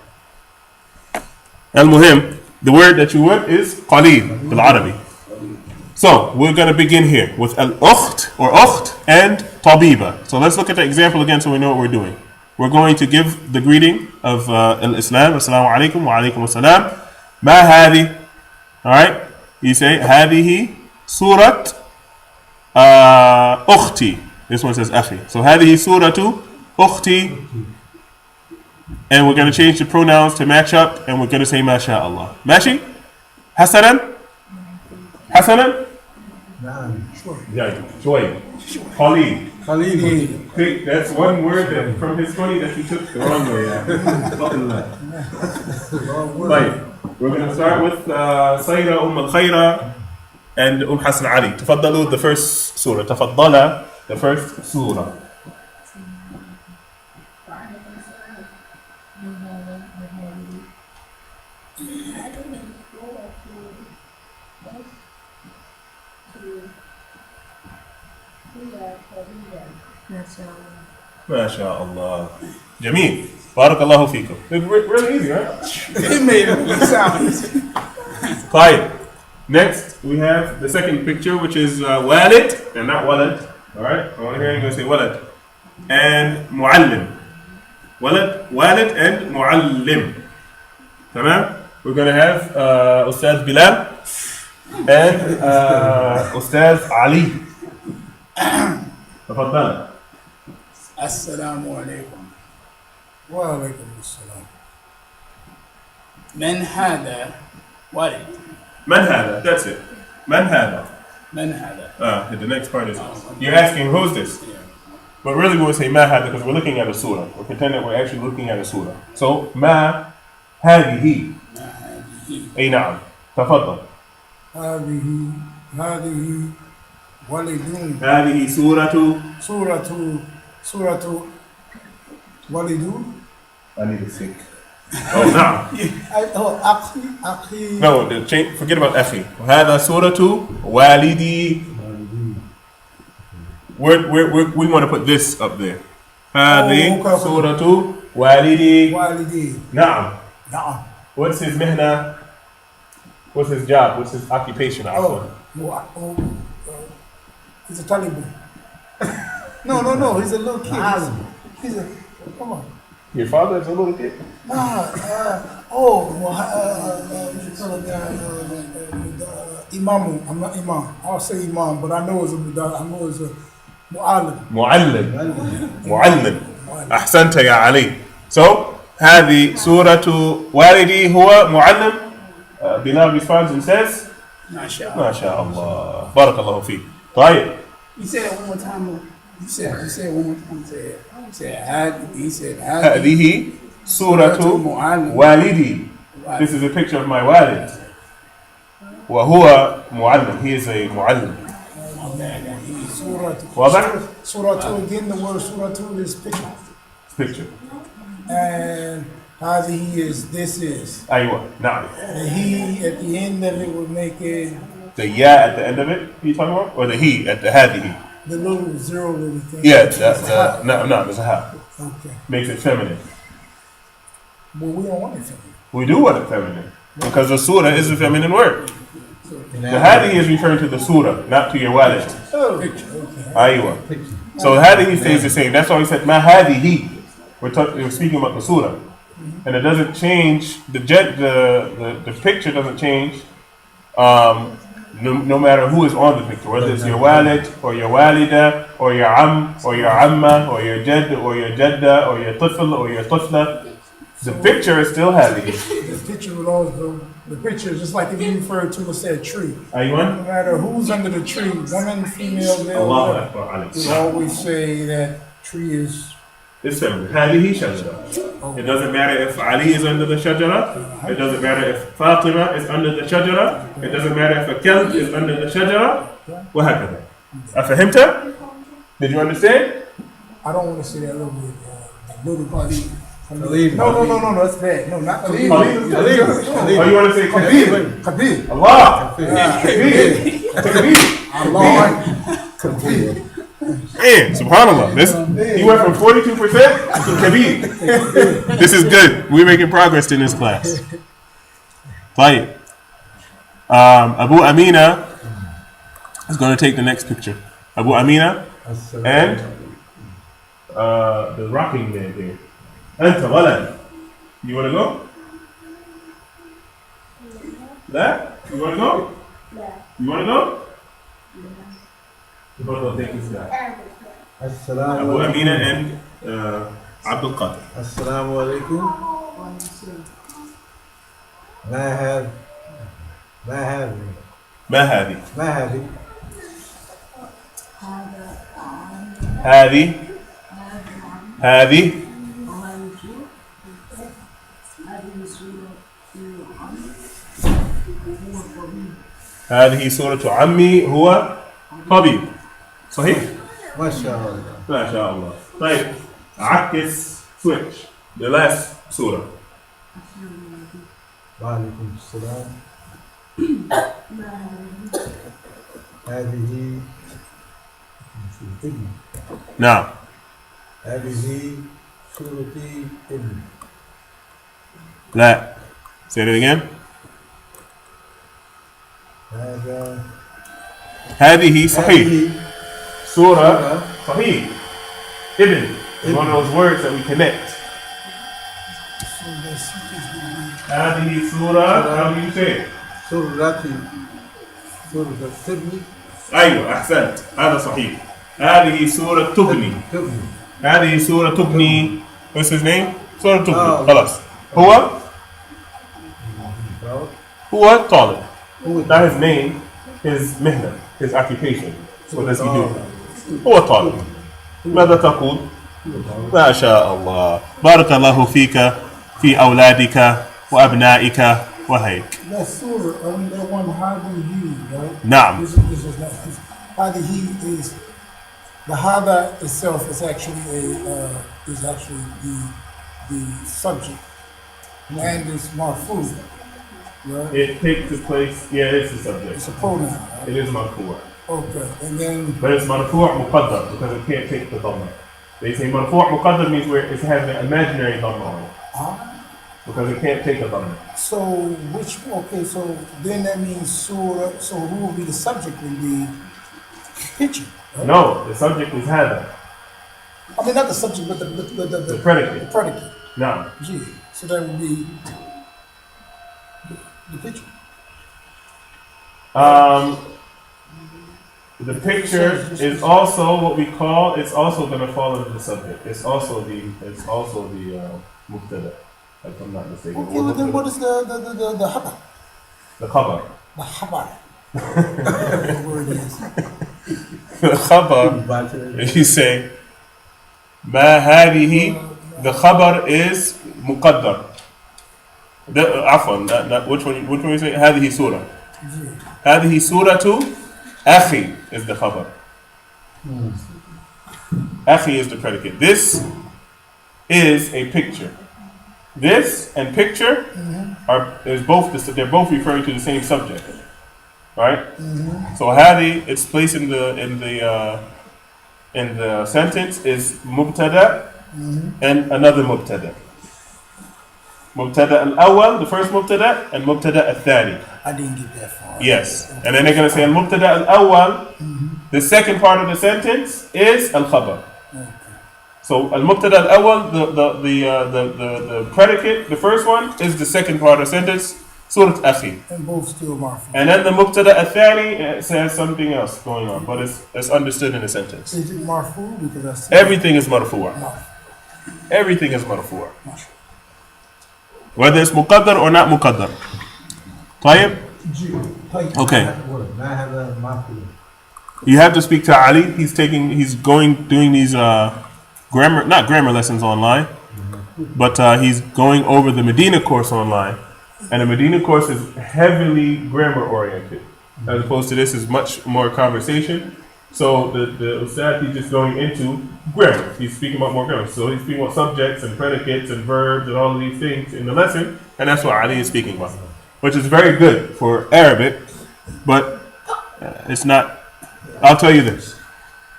Al-Muhim, the word that you want is qaleel, bil-Arabi. So, we're going to begin here with al-ukht, or ukht, and tabiba. So let's look at the example again so we know what we're doing. We're going to give the greeting of al-Islam. Assalamu alaikum wa alaikum assalam. Ma hadi. Alright? You say, hadihi surat ukhti. This one says akhi. So, hadihi suratu ukhti. And we're going to change the pronouns to match up, and we're going to say MashaAllah. Mashi? Hasanan? Hasanan? Yeah, Shoaib. Khalid. Khalid. That's one word that from his 20 that you took the wrong way. Right. We're going to start with Sayyida Al-Khayra and Hassan Ali. Tafaddalu, the first surah. Tafaddala, the first surah. ما شاء الله جميل بارك الله فيكم. Really easy, right? It made it sound easy. Fine. Next we have the second picture, which is walid and not walad. Alright, I want to hear you say walad and muallim. Walid and muallim. Tamam? We're going to have Ustaz Bilal and Ustaz Ali. تفضل. Assalamu alaikum. Wa alaikum assalam. من هذا ولد. Man hada. That's it. Man hada. من هذا. The next part is you're asking who's this? But really we would say ma hada because we're looking at a surah. We're pretending we're actually looking at a surah. So ma hadihi. أي نعم. تفضل. هذه ولد. هذه سورة ولد. I need to think. Oh, نعم. أخي. No, forget about أخي. هذا سورة والدي. We want to put this up there. هذه سورة والدي. نعم. What's his mihna? What's his job? What's his occupation? He's a Taliban. No. He's a little kid. Come on. Your father is a little kid? Imam. I'm not Imam. I'll say Imam, but I know it's a Mu'allim. معلم. أحسنت يا علي. So هذه سورة والدي هو معلم. Bilal responds and says ما شاء الله. ما شاء الله. بارك الله فيك. طيب. You said it one more time. You said it one more time. He said هذه سورة والدي. This is a picture of my walid. وهو معلم. He is a معلم. واضح؟ Surah 2, again the word Surah 2 is picture. Picture. And هذه is, this is. أيوة. نعم. The he at the end of it would make it. The ya at the end of it, you talking about? Or the he at the هذه? The little zero little thing. Yeah, no, there's a ha. Okay. Makes it feminine. But we don't want it feminine. We do want it feminine. Because the surah is a feminine word. The hadi is referring to the surah, not to your walid. Okay. Aywa. So hadi stays the same. That's why we said ma hadihi. We're speaking about the surah. And it doesn't change, the picture doesn't change no matter who is on the picture, whether it's your walid or your walida or your or your amma or your jadd or your jadda or your tifl or your tifla. The picture is still hadi. The picture would always go. The picture is just like if you refer to, let's say, a tree. Aywan? No matter who's under the tree, woman, female, male, Allahu Akbar. we always say that tree is. It's feminine. هذه شجرة. It doesn't matter if Ali is under the shajara. It doesn't matter if Fatima is under the shajara. It doesn't matter if a kelp is under the shajara. وهكذا. أفهمت? Did you understand? I don't want to say that little bit. Little party. Khalid. No, that's bad. No, not Khalid. Khalid. Oh, you want to say Khabib? Khabib. Allah. Khabib. Allah. Khabib. Man, subhanAllah. He went from 42% to Khabib. This is good. We're making progress in this class. Right. Abu Amina is going to take the next picture. Abu Amina and the rocking man here. أنت ولد. You want to go? لا? You want to go? You want to go? You want to take this guy. Abu Amina and Abdul Qadir. Assalamu alaikum. ما هذه؟ هذه هذه سورة عمي هو طبيب. صحيح؟ ما شاء الله. ما شاء الله. طيب عكس switch the last surah. وعليكم السلام. هذه ابن. نعم. هذه سورة ابن. لا. Say it again. هذه صحيح. سورة صحيح. Ibn is one of those words that we connect. هذه سورة, how do you say it? سورة تبني. أيوة أحسنت. هذا صحيح. هذه سورة تبني. هذه سورة تبني. What's his name? سورة تبني. خلاص. هو هو طالب. Not his name, his مهنة, his occupation. What does he do? هو طالب. ماذا تقول؟ ما شاء الله. بارك الله فيك في أولادك وأبنائك وهيك. That's surah, I mean, that one hadihi, right? نعم. This is not, hadihi is, the hada itself is actually the subject. And it's marfu, right? It takes the place, yeah, it's the subject. It's a pronoun, right? It is marfu'. Okay, and then, But it's marfu' muqaddar because it can't take the dhamma. They say marfu' muqaddar means where it has an imaginary dhamma on it. Because it can't take a dhamma. so so then that means surah, so who will be the subject will be picture, right? No, the subject is hada, I mean, not the subject, but the the predicate. predicate. Now, Gee, so that would be the picture. the picture is also what we call. It's also going to fall under the subject. It's also the mubtada, if I'm not mistaken. Okay, well then what is the habar? The khabar. The habar. Whatever word it is. The khabar. You say ma hadihi. The khabar is muqaddar. عفوا, which one you say? هذه سورة. هذه سورة أخي is the khabar. أخي is the predicate. This is a picture. This and picture they're both referring to the same subject, right? So هذه, its place in the sentence is mubtada and another mubtada. Mubtada al-awwal, the first mubtada, and mubtada al-thani. I didn't get that far. Yes. And then they're going to say al-mubtada al-awwal, the second part of the sentence is al-khabar. So al-mubtada al-awwal, the predicate, the first one, is the second part of the sentence, Surah Akhi. And both still marfu. And then the mubtada al-thani says something else going on, but it's understood in the sentence. Is it marfu? Because I said Everything is marfu'a. Everything is marfu'a. Whether it's muqaddar or not muqaddar. طيب? Okay. You have to speak to Ali. He's doing these not grammar lessons online, but he's going over the Medina course online. And the Medina course is heavily grammar oriented, as opposed to this is much more conversation. So the Ustad, he's just going into grammar. He's speaking about more grammar. So he's speaking about subjects and predicates and verbs and all of these things in the lesson. And that's what Ali is speaking about, which is very good for Arabic, but it's not. I'll tell you this.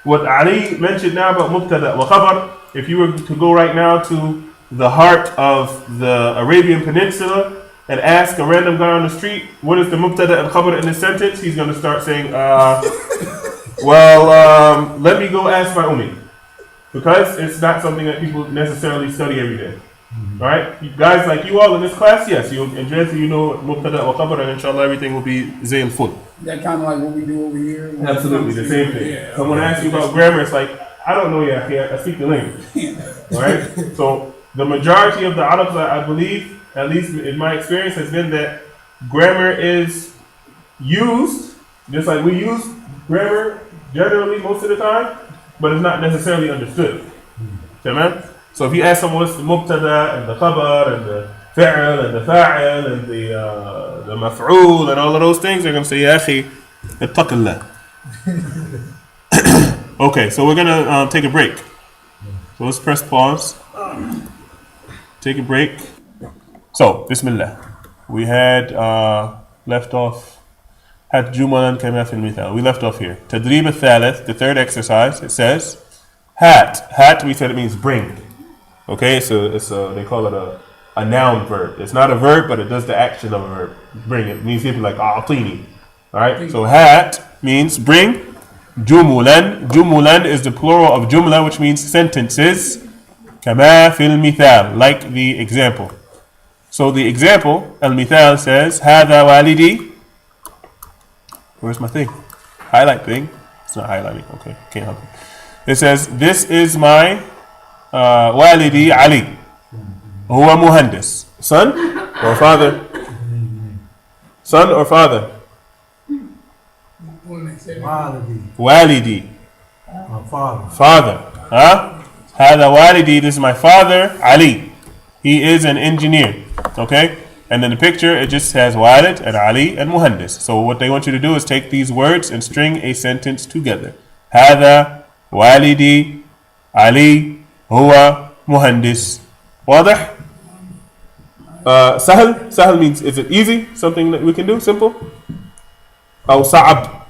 What Ali mentioned now about mubtada wa khabar, if you were to go right now to the heart of the Arabian Peninsula and ask a random guy on the street, what is the mubtada and khabar in this sentence? He's going to start saying, let me go ask my Ummi. Because it's not something that people necessarily study every day. Right? You guys like you all in this class, yes, you know mubtada wa khabar, and inshallah everything will be zay al full. That kind of like what we do over here. Absolutely, the same thing. Yeah. Someone asks you about grammar, it's like, I don't know yet, I speak the language. Right? So the majority of the Arabs, I believe, at least in my experience, has been that grammar is used, just like we use grammar generally most of the time, but it's not necessarily understood. Amen? So if you ask someone what's the mubtada and the khabar and the fi'l and the fa'il and the maf'ul and all of those things, they're going to say, Ya akhi, ittaqillah. Okay, so we're going to take a break. So let's press pause. Take a break. So, Bismillah. We had left off. Had Jumalan kama fil mithal. We left off here. Tadrib al-thalith, the third exercise, it says, hat. Hat, we said it means bring. Okay, so they call it a noun verb. It's not a verb, but it does the action of a verb. Bring it. It means something like a'tini. Alright, so hat means bring. Jumulan. Jumulan is the plural of jumla, which means sentences. Kama fil mithal, like the example. So the example, al-mithal says, Hada walidi. Where's my thing? Highlight thing. It's not highlighting. Okay, can't help it. It says, this is my walidi Ali. Huwa muhandis. Son or father? Son or father? Walidi, Walidi. my father. Father. Huh? هذا والدي. This is my father, Ali. He is an engineer. Okay? And in the picture, it just has Walid and Ali and Muhandis. So what they want you to do is take these words and string a sentence together. هذا والدي علي هو مهندس. واضح? سهل. سهل means, is it easy? Something that we can do? Simple? أو صعب.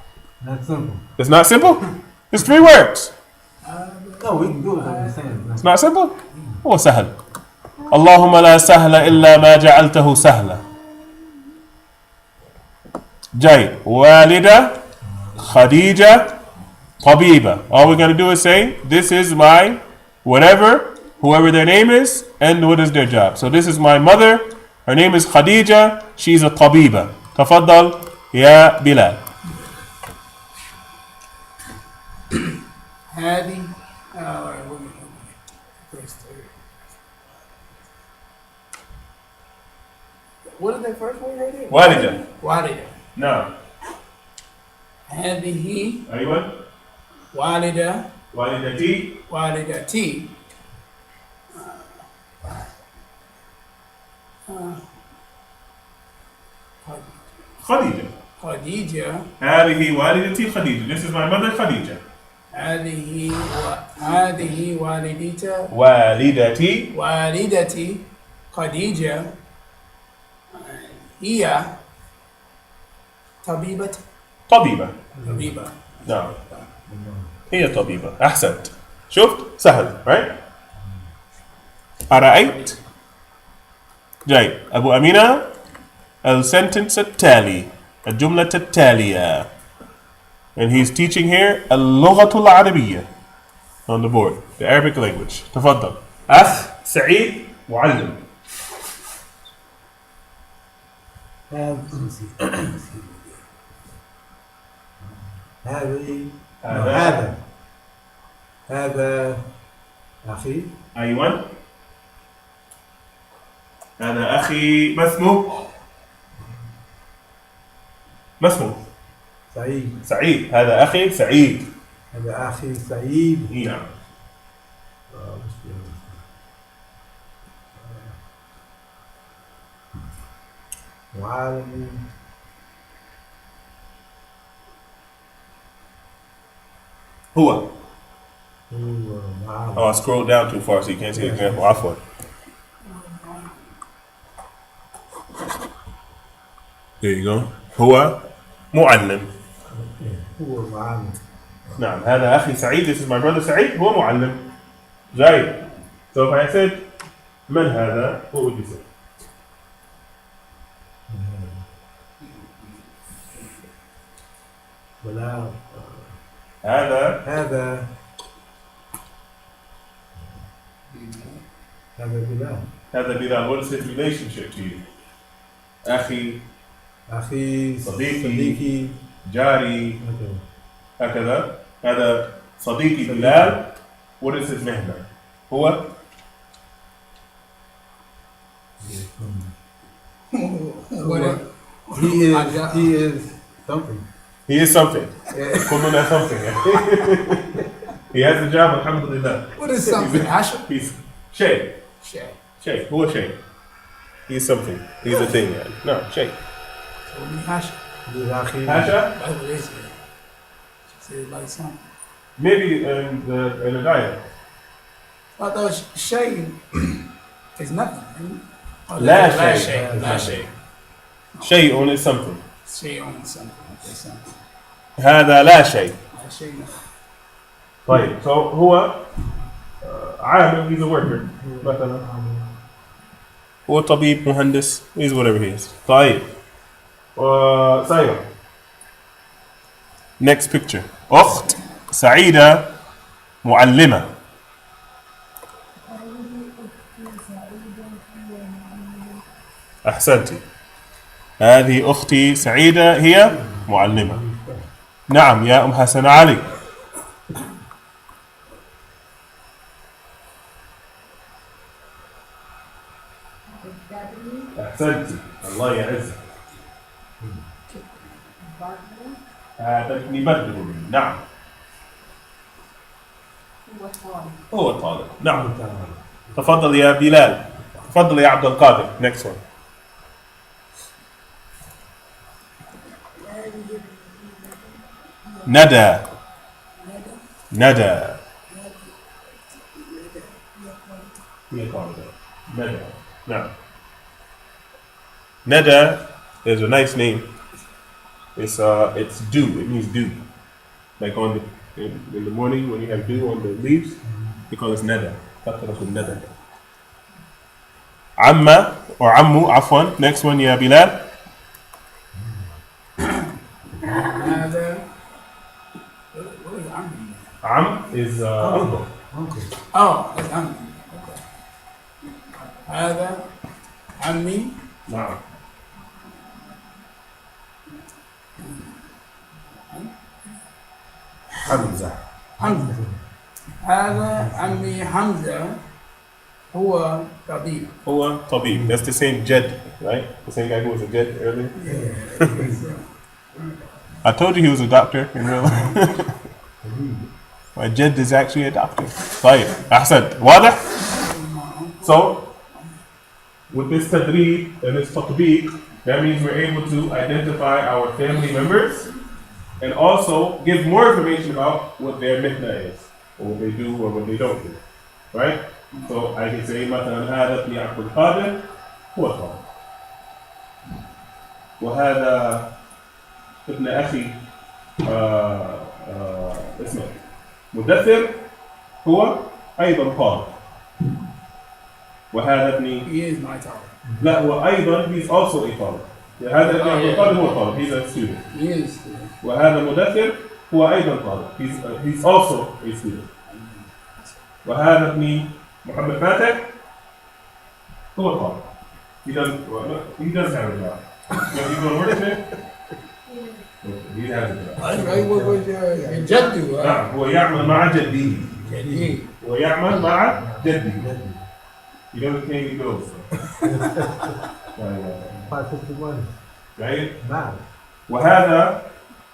That's simple. It's not simple? It's 3 words. No, we can do it. I'm saying. It's not simple? هو سهل. اللهم لا سهل إلا ما جعلته سهلا. جاي. والدة خديجة طبيبة. All we gotta do is say, this is my whatever, whoever their name is, and what is their job. So this is my mother. Her name is Khadija. She's a طبيبة. تفضل يا بلال. هذه what is that first word right there? والدة. والدة. نعم. هذه أيوة. والدة. والدتي. والدتي. خديجة. خديجة. هذه والدتي خديجة. This is my mother خديجة. هذه والدتي. والدتي. والدتي خديجة. هي طبيبة. طبيبة. طبيبة. نعم. هي طبيبة. أحسنت. شفت؟ سهل. Right? أرأيت؟ جاي. أبو أمينة السنتنس التالي. الجملة التالية. And he's teaching here اللغة العربية on the board. The Arabic language. تفضل. أخ سعيد معلم. هذا أخي. أيوة. هذا أخي. ما اسمه؟ ما اسمه؟ سعيد. سعيد. هذا أخي سعيد. هذا أخي سعيد. نعم. معلم. هو. معلم. Oh, I scrolled down too far so you can't see the example. عفوا. There you go. هو معلم. هو معلم. نعم. هذا أخي سعيد. This is my brother سعيد. هو معلم. جاي. So if I said من هذا, what would you say? بلال. هذا. هذا بلال. هذا بلال. What is his relationship to you? أخي. أخي. صديقي. جاري. هكذا. هذا صديقي بلال. What is his مهنة? هو. He is something. He is something. كلنا something. He has a job. Alhamdulillah. What is something? عشر. He's شيء. شيء. شيء. هو شيء. He's something. He's a thing. يعني. No, شيء. عشر. أخي. Hasha? That's what it is. Say like something. Maybe in a diet. I thought shay is nothing. لا شيء. لا شيء. شيء is something. شيء on something. Okay, something. هذا لا شيء. لا شيء. طيب. So هو عامل. He's a worker. مثلا. هو طبيب مهندس. He's whatever he is. طيب. سايرة. Next picture. أخت سعيدة معلمة. أحسنتي. هذه أختي سعيدة هي معلمة. نعم يا أم حسن علي. أحسنتي. الله يعزك. هذا ابني بدر. نعم. هو طالب. نعم. تفضل يا بلال. تفضل يا عبد القادر. Next one. ندى. ندى. ندى. نعم. Nada is a nice name. It's dew. It means dew. Like in the morning when you have dew on the leaves, they call it nada. Nada. Amma or ammu, afwan. Next one, ya Bilal. هذا what is عمي? Am is uncle. Oh, that's عمي. Okay. هذا عمي. نعم. حمزة. حمزة. هذا عمي حمزة هو طبيب. هو طبيب. That's the same Jed, right? The same guy who was a Jed earlier. I told you he was a doctor in real life. My Jed is actually a doctor. طيب. أحسنت. واضح? So, with this tadreeb and this tatbiq, that means we're able to identify our family members and also give more information about what their mihna is, or what they do or what they don't do. Right? So I can say مثلا هذا ابن عبد القادر هو طالب. وهذا ابن أخي اسمه مدثر هو أيضا طالب. وهذا ابني He is my child. لا هو أيضا he's also a طالب. هذا ابن عبد القادر هو طالب. He's a student. He is. وهذا مدثر هو أيضا طالب. He's also a student. وهذا ابني محمد فاتح هو طالب. He does have a job. He's going to work today? He has a job. أيوة جده. نعم هو يعمل مع جدي. جدي. هو يعمل مع جدي. He doesn't pay any bills. 551. Right? Nine. وهذا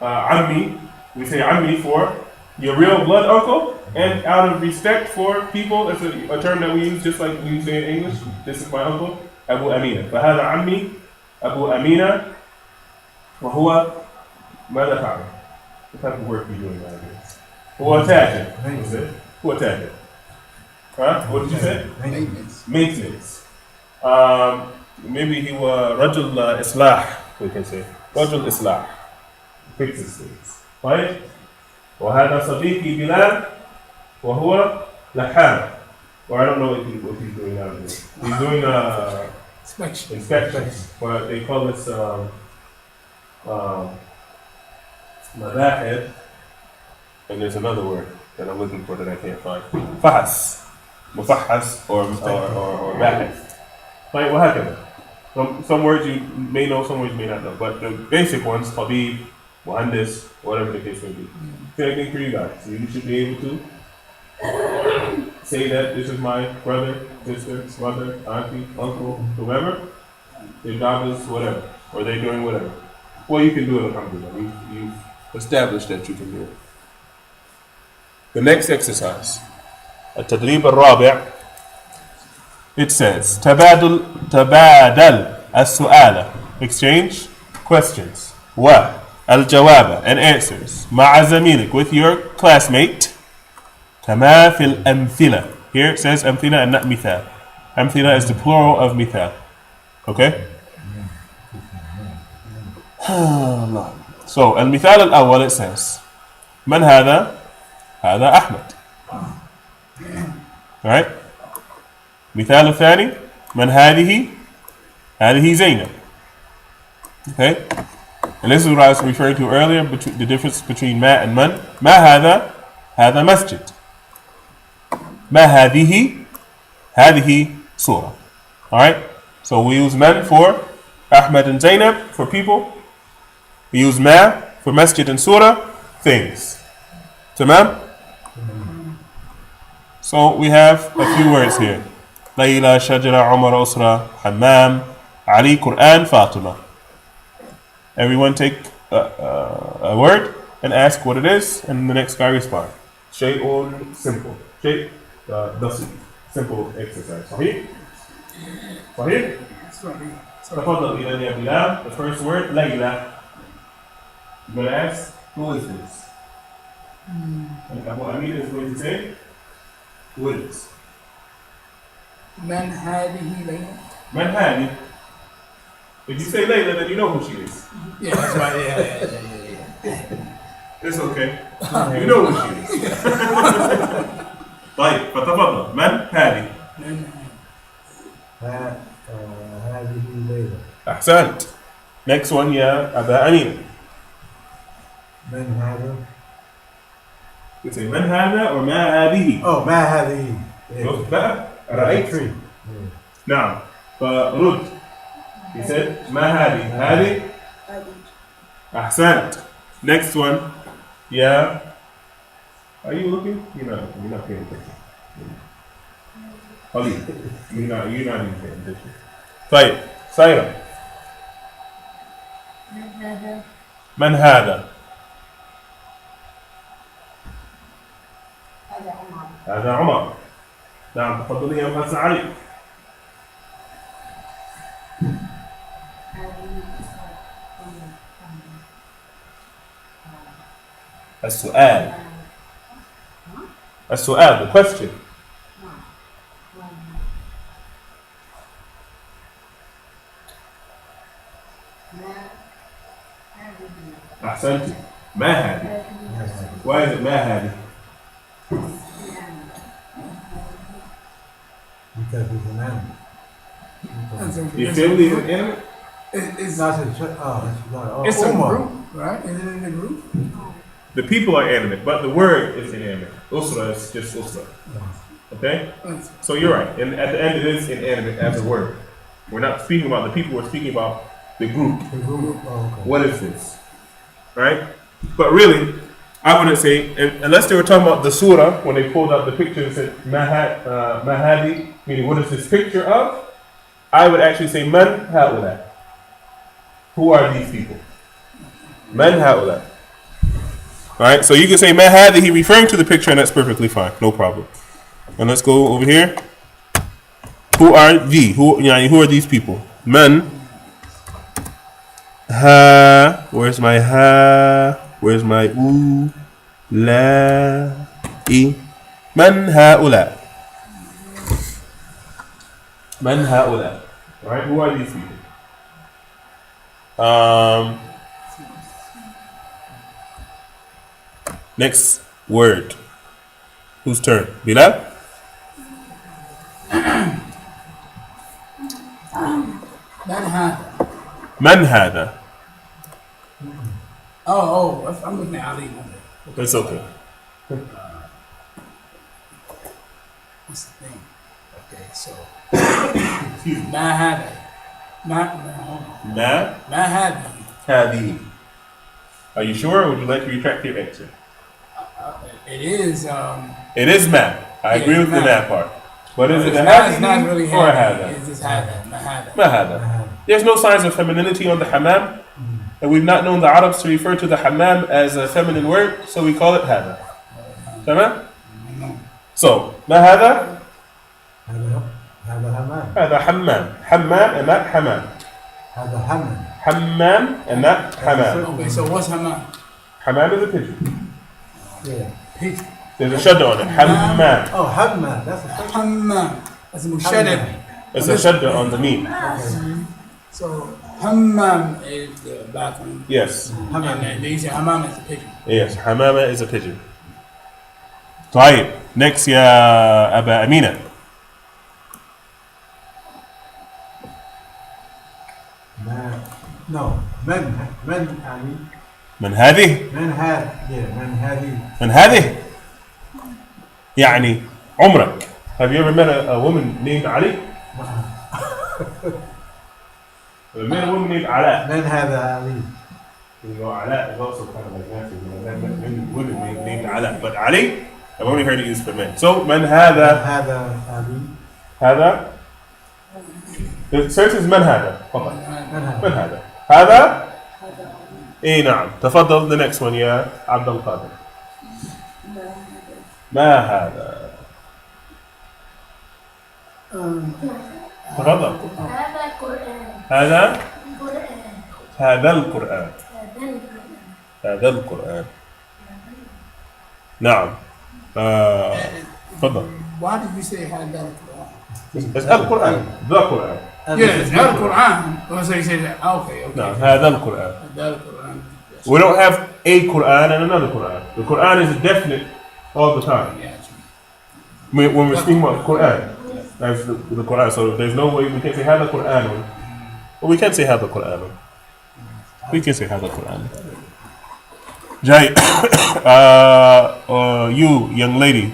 عمي. We say عمي for your real blood uncle, and out of respect for people, it's a term that we use just like we say in English. This is my uncle, Abu Amina. فهذا عمي أبو أمينة وهو ماذا فعل? What type of work are you doing nowadays? هو تاجر. هو تاجر. Huh? What did you say? Maintenance. Maybe he was رجل إصلاح, we can say. رجل إصلاح. Fixes things. Right? وهذا صديقي بلال وهو لحام. Or I don't know what he's doing nowadays. He's doing inspections. But they call this مباحث. And there's another word that I'm looking for that I can't find. فحص. مفحص or باحث. Like وهكذا. Some words you may know, some words you may not know. But the basic ones, طبيب, muhandis, whatever the case may be. Same thing for you guys. You should be able to say that this is my brother, sister, mother, auntie, uncle, whoever. Their job is whatever. Or they're doing whatever. Well, you can do it, alhamdulillah. You've established that you can do it. The next exercise. التدريب الرابع. It says تبادل السؤال. Exchange questions. والجواب and answers. مع زميلك with your classmate. كما في الأمثلة. Here it says أمثلة and not مثال. أمثلة is the plural of مثال. Okay? So المثال الأول it says من هذا؟ هذا أحمد. Right? مثال الثاني من هذه؟ هذه زينب. Okay? And this is what I was referring to earlier, the difference between ما and من. ما هذا؟ هذا مسجد. ما هذه؟ هذه surah. Alright? So we use man for Ahmed and Zainab, for people. We use ma for masjid and surah, things. Tamam? So we have a few words here. Layla, Shajara, Umar, Usra, Hammam, Ali, Quran, Fatima. Everyone take a word and ask what it is, and the next guy respond. Shay'un, simple. Shay, basit. Simple exercise. Sahih? Sahih? تفضل إذا يا بلال. The first word, Layla. You're going to ask, who is this? And Abu Amir is going to say, who is this? Man هذه ليلى. Man Hadi. If you say Layla, then you know who she is. Yeah, that's right. Yeah. It's okay. You know who she is. طيب فتفضل. من هذه؟ هذه ليلى. أحسنت. Next one يا أبا أمين. من هذا؟ You say من هذا or ما هذه؟ Oh, ما هذه. شوف بقى رأيت. Tree. نعم. فرد. He said ما هذه؟ هذه. أحسنت. Next one. Yeah. Are you looking? You're not paying attention. Khalid. You're not even paying attention. طيب. سايرة. من هذا؟ هذا عمر. نعم تفضلي يا أستاذ علي. السؤال. السؤال, the question. أحسنتي. ما هذه؟ Why is it ما هذه? Because it's an animal. Your family is an animal? It's Not a, it's a Umar. group, right? Is it in a group? The people are animate, but the word is inanimate. Usra is just usra. Okay? So you're right. And at the end, it is inanimate as a word. We're not speaking about the people, we're speaking about the group. The group. Oh, okay. What is this? Right? But really, I wouldn't say, unless they were talking about the surah, when they pulled up the picture and said, Mahadi, meaning what is this picture of? I would actually say, Man ha'ula. Who are these people? Man ha'ula. Alright, so you can say Mahadi, referring to the picture, and that's perfectly fine. No problem. And let's go over here. Who are thee? Who are these people? Man. Ha. Where's my ha? Where's my u? La. I. Man ha'ula. Man ha'ula. Alright, who are these people? Next word. Whose turn? Bilal? Man هذا. Man hada. I'm looking at Ali. It's okay. What's the thing? Okay, so ما هذا. ما هذه. Hadi. Are you sure, or would you like to retract your answer? It is. It is ma. I agree with the ma. ma part. But is it a It's not really or a hada. hada? It's just hada. ما هذا. Ma hada. There's no signs of femininity on the hammam, and we've not known the Arabs to refer to the hammam as a feminine word, so we call it hada. Tamam? So, ma hada? هذا همام. هذا hammam. Hammam and not hammam. هذا همام. Hammam and not hammam. Okay, so what's hamam? Hammam is a pigeon. Yeah. There's a shadda on it. Hammam. Oh, همام. That's a first. Hammam. That's a mushadad. It's a shadda on the meme. So hammam is the black one. Yes. And then they say hammam is the pigeon. Yes. Hammama is a pigeon. طيب. Next يا أبا أمينة. No. من يعني. من هذه؟ من هذا. Yeah. من هذه. من هذه؟ يعني عمرك. Have you ever met a woman named Ali? Have you met a woman named Ala? من هذا علي. You know, Ala is also kind of like that. I've met many women named Ala. But Ali, I've only heard it used for men. So, من هذا? هذا علي. هذا? The search is من هذا. فقط. من هذا. من هذا. هذا اي نعم. تفضل the next one يا عبد القادر. ما هذا؟ تفضل. هذا قرآن. هذا قرآن. هذا القرآن. هذا القرآن. هذا القرآن. نعم. تفضل. Why did you say هذا القرآن? بس القرآن ذا قرآن. Yes, هذا القرآن. Oh, so you say that. Okay. نعم هذا القرآن. هذا القرآن. We don't have a Quran and another Quran. The Quran is definite all the time. When we're speaking about Quran, that's the Quran. So there's no way we can say هذا Quran. Well, we can say هذا Quran. We can say هذا Quran. Jai, you young lady,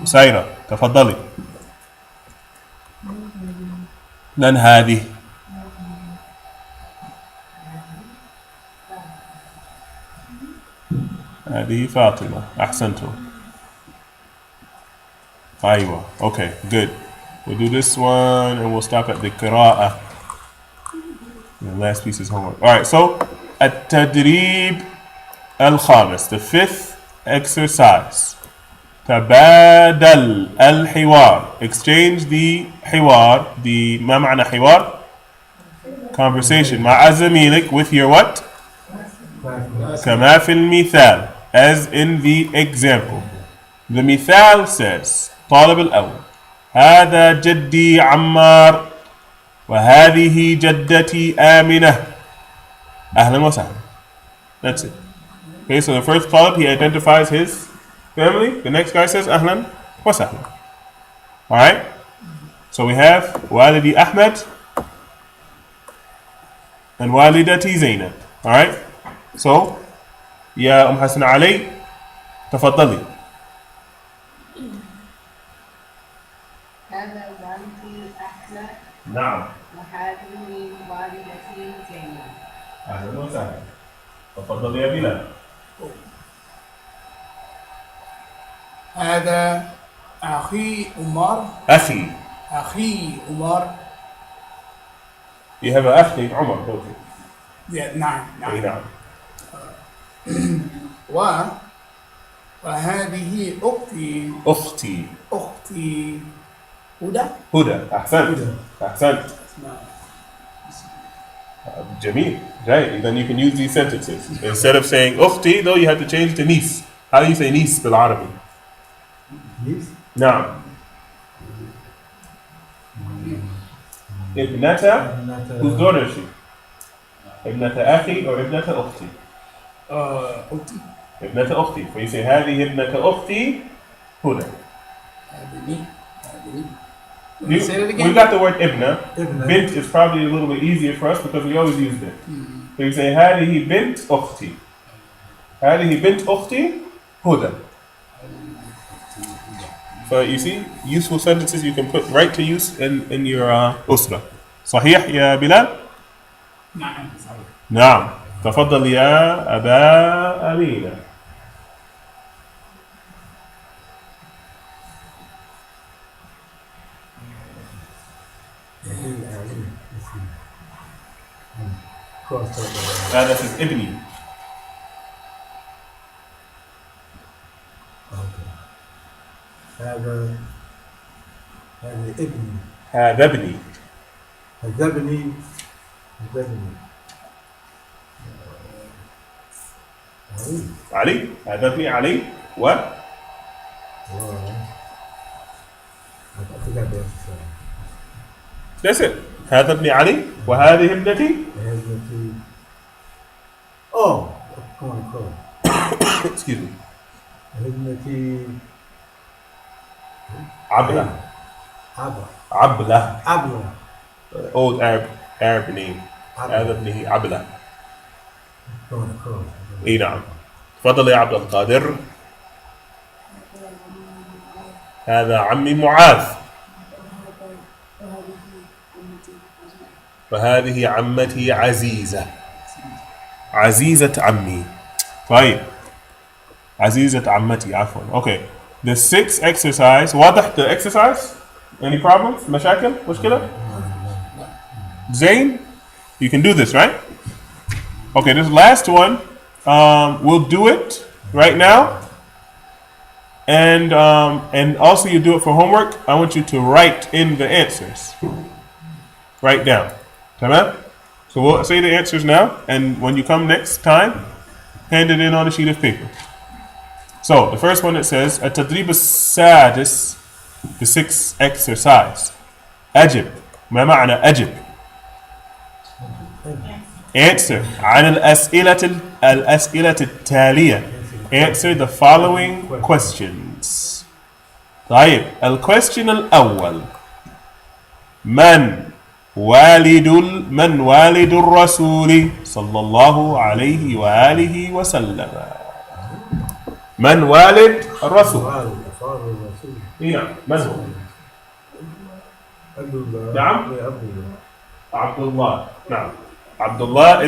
Saira, تفضلي. من هذه؟ هذه فاطمة. أحسنتم. أيوة. Okay, good. We'll do this one and we'll stop at the قراءة. The last piece is homework. Alright, so التدريب الخامس, the fifth exercise. تبادل الحوار. Exchange the حوار. ما معنى حوار? Conversation مع زميلك with your what? كما في المثال, as in the example. The مثال says طالب الأول هذا جدي عمار وهذه جدتي آمنة. أهلا وسهلا. That's it. Okay, so the first طالب, he identifies his family. The next guy says أهلا وسهلا. Alright? So we have والدي أحمد and والدتي زينب. Alright? So يا حسن علي تفضلي. هذا والدي أحمد نعم. وهذه والدتي زينب. أهلا وسهلا. تفضلي يا بلال. هذا أخي عمر. أخي عمر. You have an أخي عمر, don't you? نعم. أي نعم. وهذه أختي. أختي هدى. أحسنت. جميل. Right. Then you can use these sentences. Instead of saying أختي, though, you have to change to niece. How do you say niece بالعربي? Niece? نعم. ابنة. Whose daughter is she? ابنة أخي or ابنة أختي? أختي. ابنة أختي. So you say هذه ابنة أختي هدى. Say it again. We got the word ibna. Bint is probably a little bit easier for us because we always use it. So you say هذه بنت أختي. هذه بنت أختي هدى. So you see, useful sentences you can put right to use in your أسرة. صحيح يا بلال؟ نعم. تفضل يا أبا أمينة. هذا اسم ابني. هذا ابني. هذا ابني. هذا ابني. علي. هذا ابني علي و That's it. هذا ابني علي وهذه ابنتي. Oh, come on. Excuse me. ابنتي عبلة. عبلة. Old Arab name. هذا ابنه عبلة. اي نعم. تفضل يا عبد القادر. هذا عمي معاذ. وهذه عمتي عزيزة. عزيزة عمي. طيب. عزيزة عمتي عفوا. Okay. The sixth exercise. واضح the exercise? Any problems? مشاكل؟ مشكلة؟ زين? You can do this, right? Okay, this last one, we'll do it right now. And also you do it for homework. I want you to write in the answers. Write down. Tamam? So we'll say the answers now, and when you come next time, hand it in on a sheet of paper. So the first one, it says التدريب السادس, the sixth exercise. أجب. ما معنى أجب? Answer عن الأسئلة التالية. Answer the following questions. طيب, الquestion الأول. من والد الرسول صلى الله عليه وآله وسلم. من والد الرسول؟ نعم، من هو؟ نعم، عبد الله. نعم، عبد الله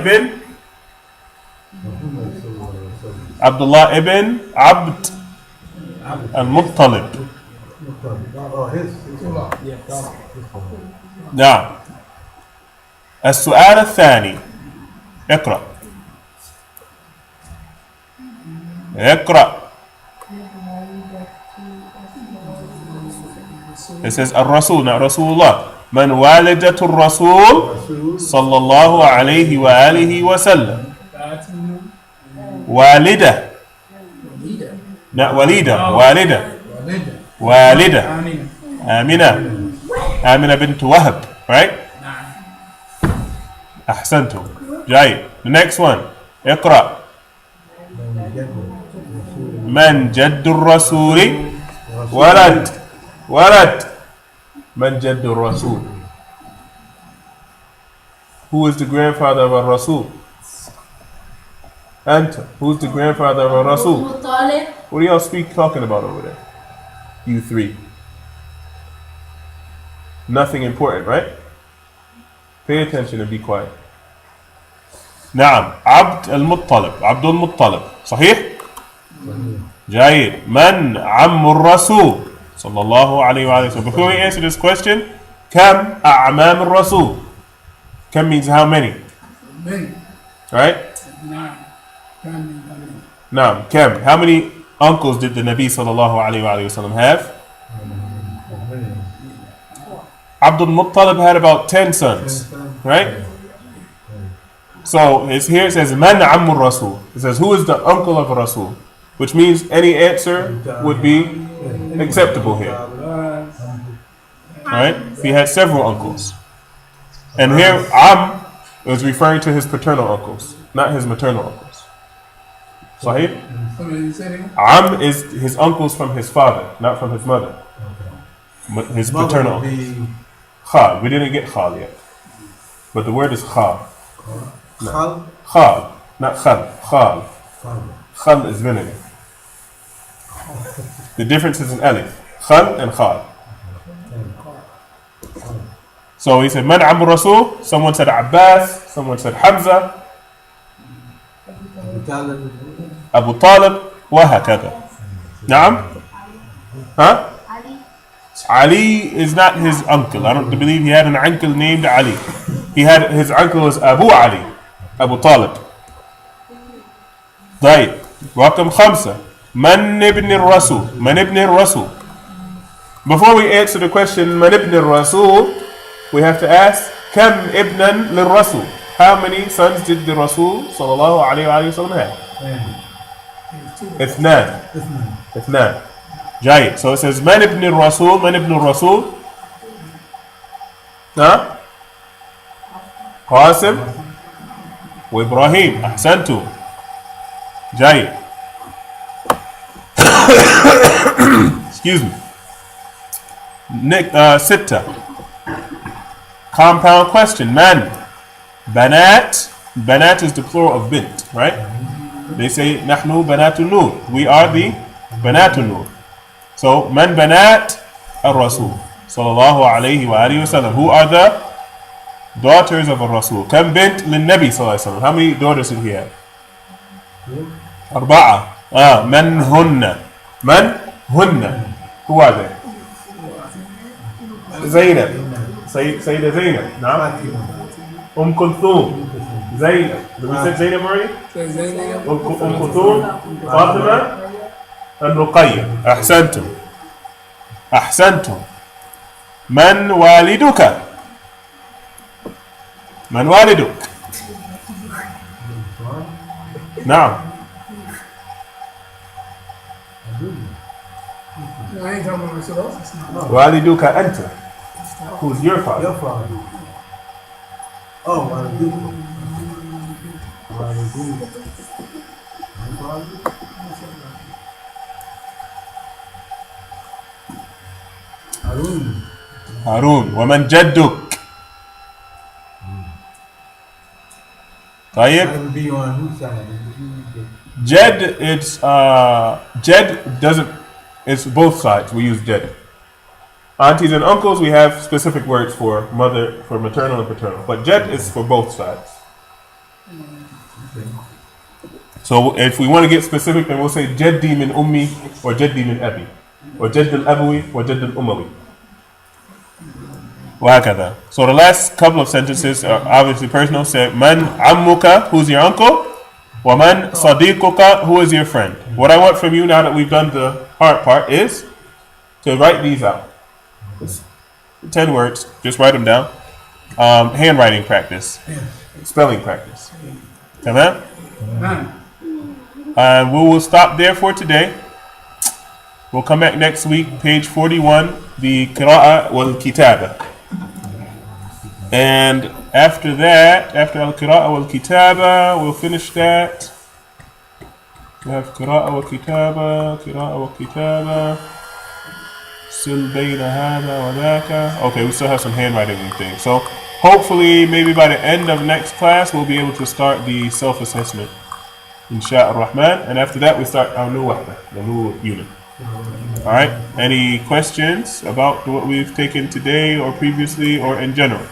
ابن عبد المطلب. نعم. السؤال الثاني، اقرأ. It says الرسول, not رسول الله. من والدة الرسول صلى الله عليه وآله وسلم. والدة, not وليدة, والدة. آمنة بنت وهب, right? أحسنتم. جاي. The next one. اقرأ. من جد الرسول؟ ولد. من جد الرسول? Who is the grandfather of a Rasul? Anta. Who's the grandfather of a Rasul? What do y'all talking about over there? You three. Nothing important, right? Pay attention and be quiet. نعم. عبد المطلب. صحيح؟ جيد. من عم الرسول صلى الله عليه وآله وسلم. Before we answer this question, كم أعمام الرسول? كم means how many? Right? نعم. كم. How many uncles did the Nabi صلى الله عليه وآله وسلم have? Abdul Muttalib had about 10 sons, right? So here it says Man Ammur Rasul. It says who is the uncle of Rasul, which means any answer would be acceptable here, right? He had several uncles, and here Am is referring to his paternal uncles, not his maternal uncles. Sahih? Am is his uncles from his father, not from his mother. His paternal uncles. Khal. We didn't get khal yet, but the word is khal. No. Khal, not khal. Khal. Khal is vinegar. The difference is in alif. Khal and khal. So he said, Man Abu Rasul. Someone said Abbas. Someone said Hamza. Abu Talib. وهكذا. نعم. Huh? Ali is not his uncle. I don't believe he had an uncle named Ali. His uncle was Abu Ali, Abu Talib. طيب. رقم 5. من ابن الرسول? من ابن الرسول? Before we answer the question من ابن الرسول, we have to ask كم ابنا للرسول? How many sons did the Rasul صلى الله عليه وآله وسلم have? اثنان. جاي. So it says من ابن الرسول. من ابن الرسول? ها? قاسم وإبراهيم. أحسنتم. جاي. Excuse me. 6. Compound question. Man. Banat is the plural of bint, right? They say نحن بنات النور. We are the بنات النور. So, man banat al-Rasul sallallahu alayhi wa alihi wa sallam. Who are the daughters of al-Rasul? Kam bint lin-Nabi sallallahu alayhi wa sallam. How many daughters did he have? 4. Man hunna. Man hunna. Who are they? Zainab. Sayyida Zainab. Naam. Kulthum. Zainab. Did we say Zainab already? Say Zainab. Kulthum, Fatima, and Ruqayya. Ahsantum. Ahsantum. Man waliduka. Man waliduk. Now. No, I ain't talking about myself. Waliduka anta. Who's your father? Your father. Oh, Waliduka. Waliduka. Your father? Harun. Harun. ومن جدك. طيب. That would be on whose side? Jed, it's Jed doesn't. It's both sides. We use Jed. Aunties and uncles, we have specific words for mother, for maternal and paternal. But Jed is for both sides. So if we want to get specific, then we'll say Jaddi min ummi or Jaddi min abi, or Jadd al-abawi or Jadd al-umawi. وهكذا. So the last couple of sentences are obviously personal. Say man ammuka, who's your uncle? Waman sadiquka, who is your friend? What I want from you now that we've done the hard part is to write these out. It's 10 words, just write them down. Handwriting practice, spelling practice. Tamam? And we will stop there for today. We'll come back next week, page 41, the Qira'a wal Kitaba. And after that, after Al-Qira'a wal-Kitaba, we'll finish that. We have Qira'a wal-Kitaba, Qira'a wal-Kitaba. Still bayna hada wa dhaka. Okay, we still have some handwriting and things. So hopefully, maybe by the end of next class, we'll be able to start the self-assessment. Insha'Allah Rahman. And after that, we start our new wahda, the new unit. Alright, any questions about what we've taken today or previously or in general?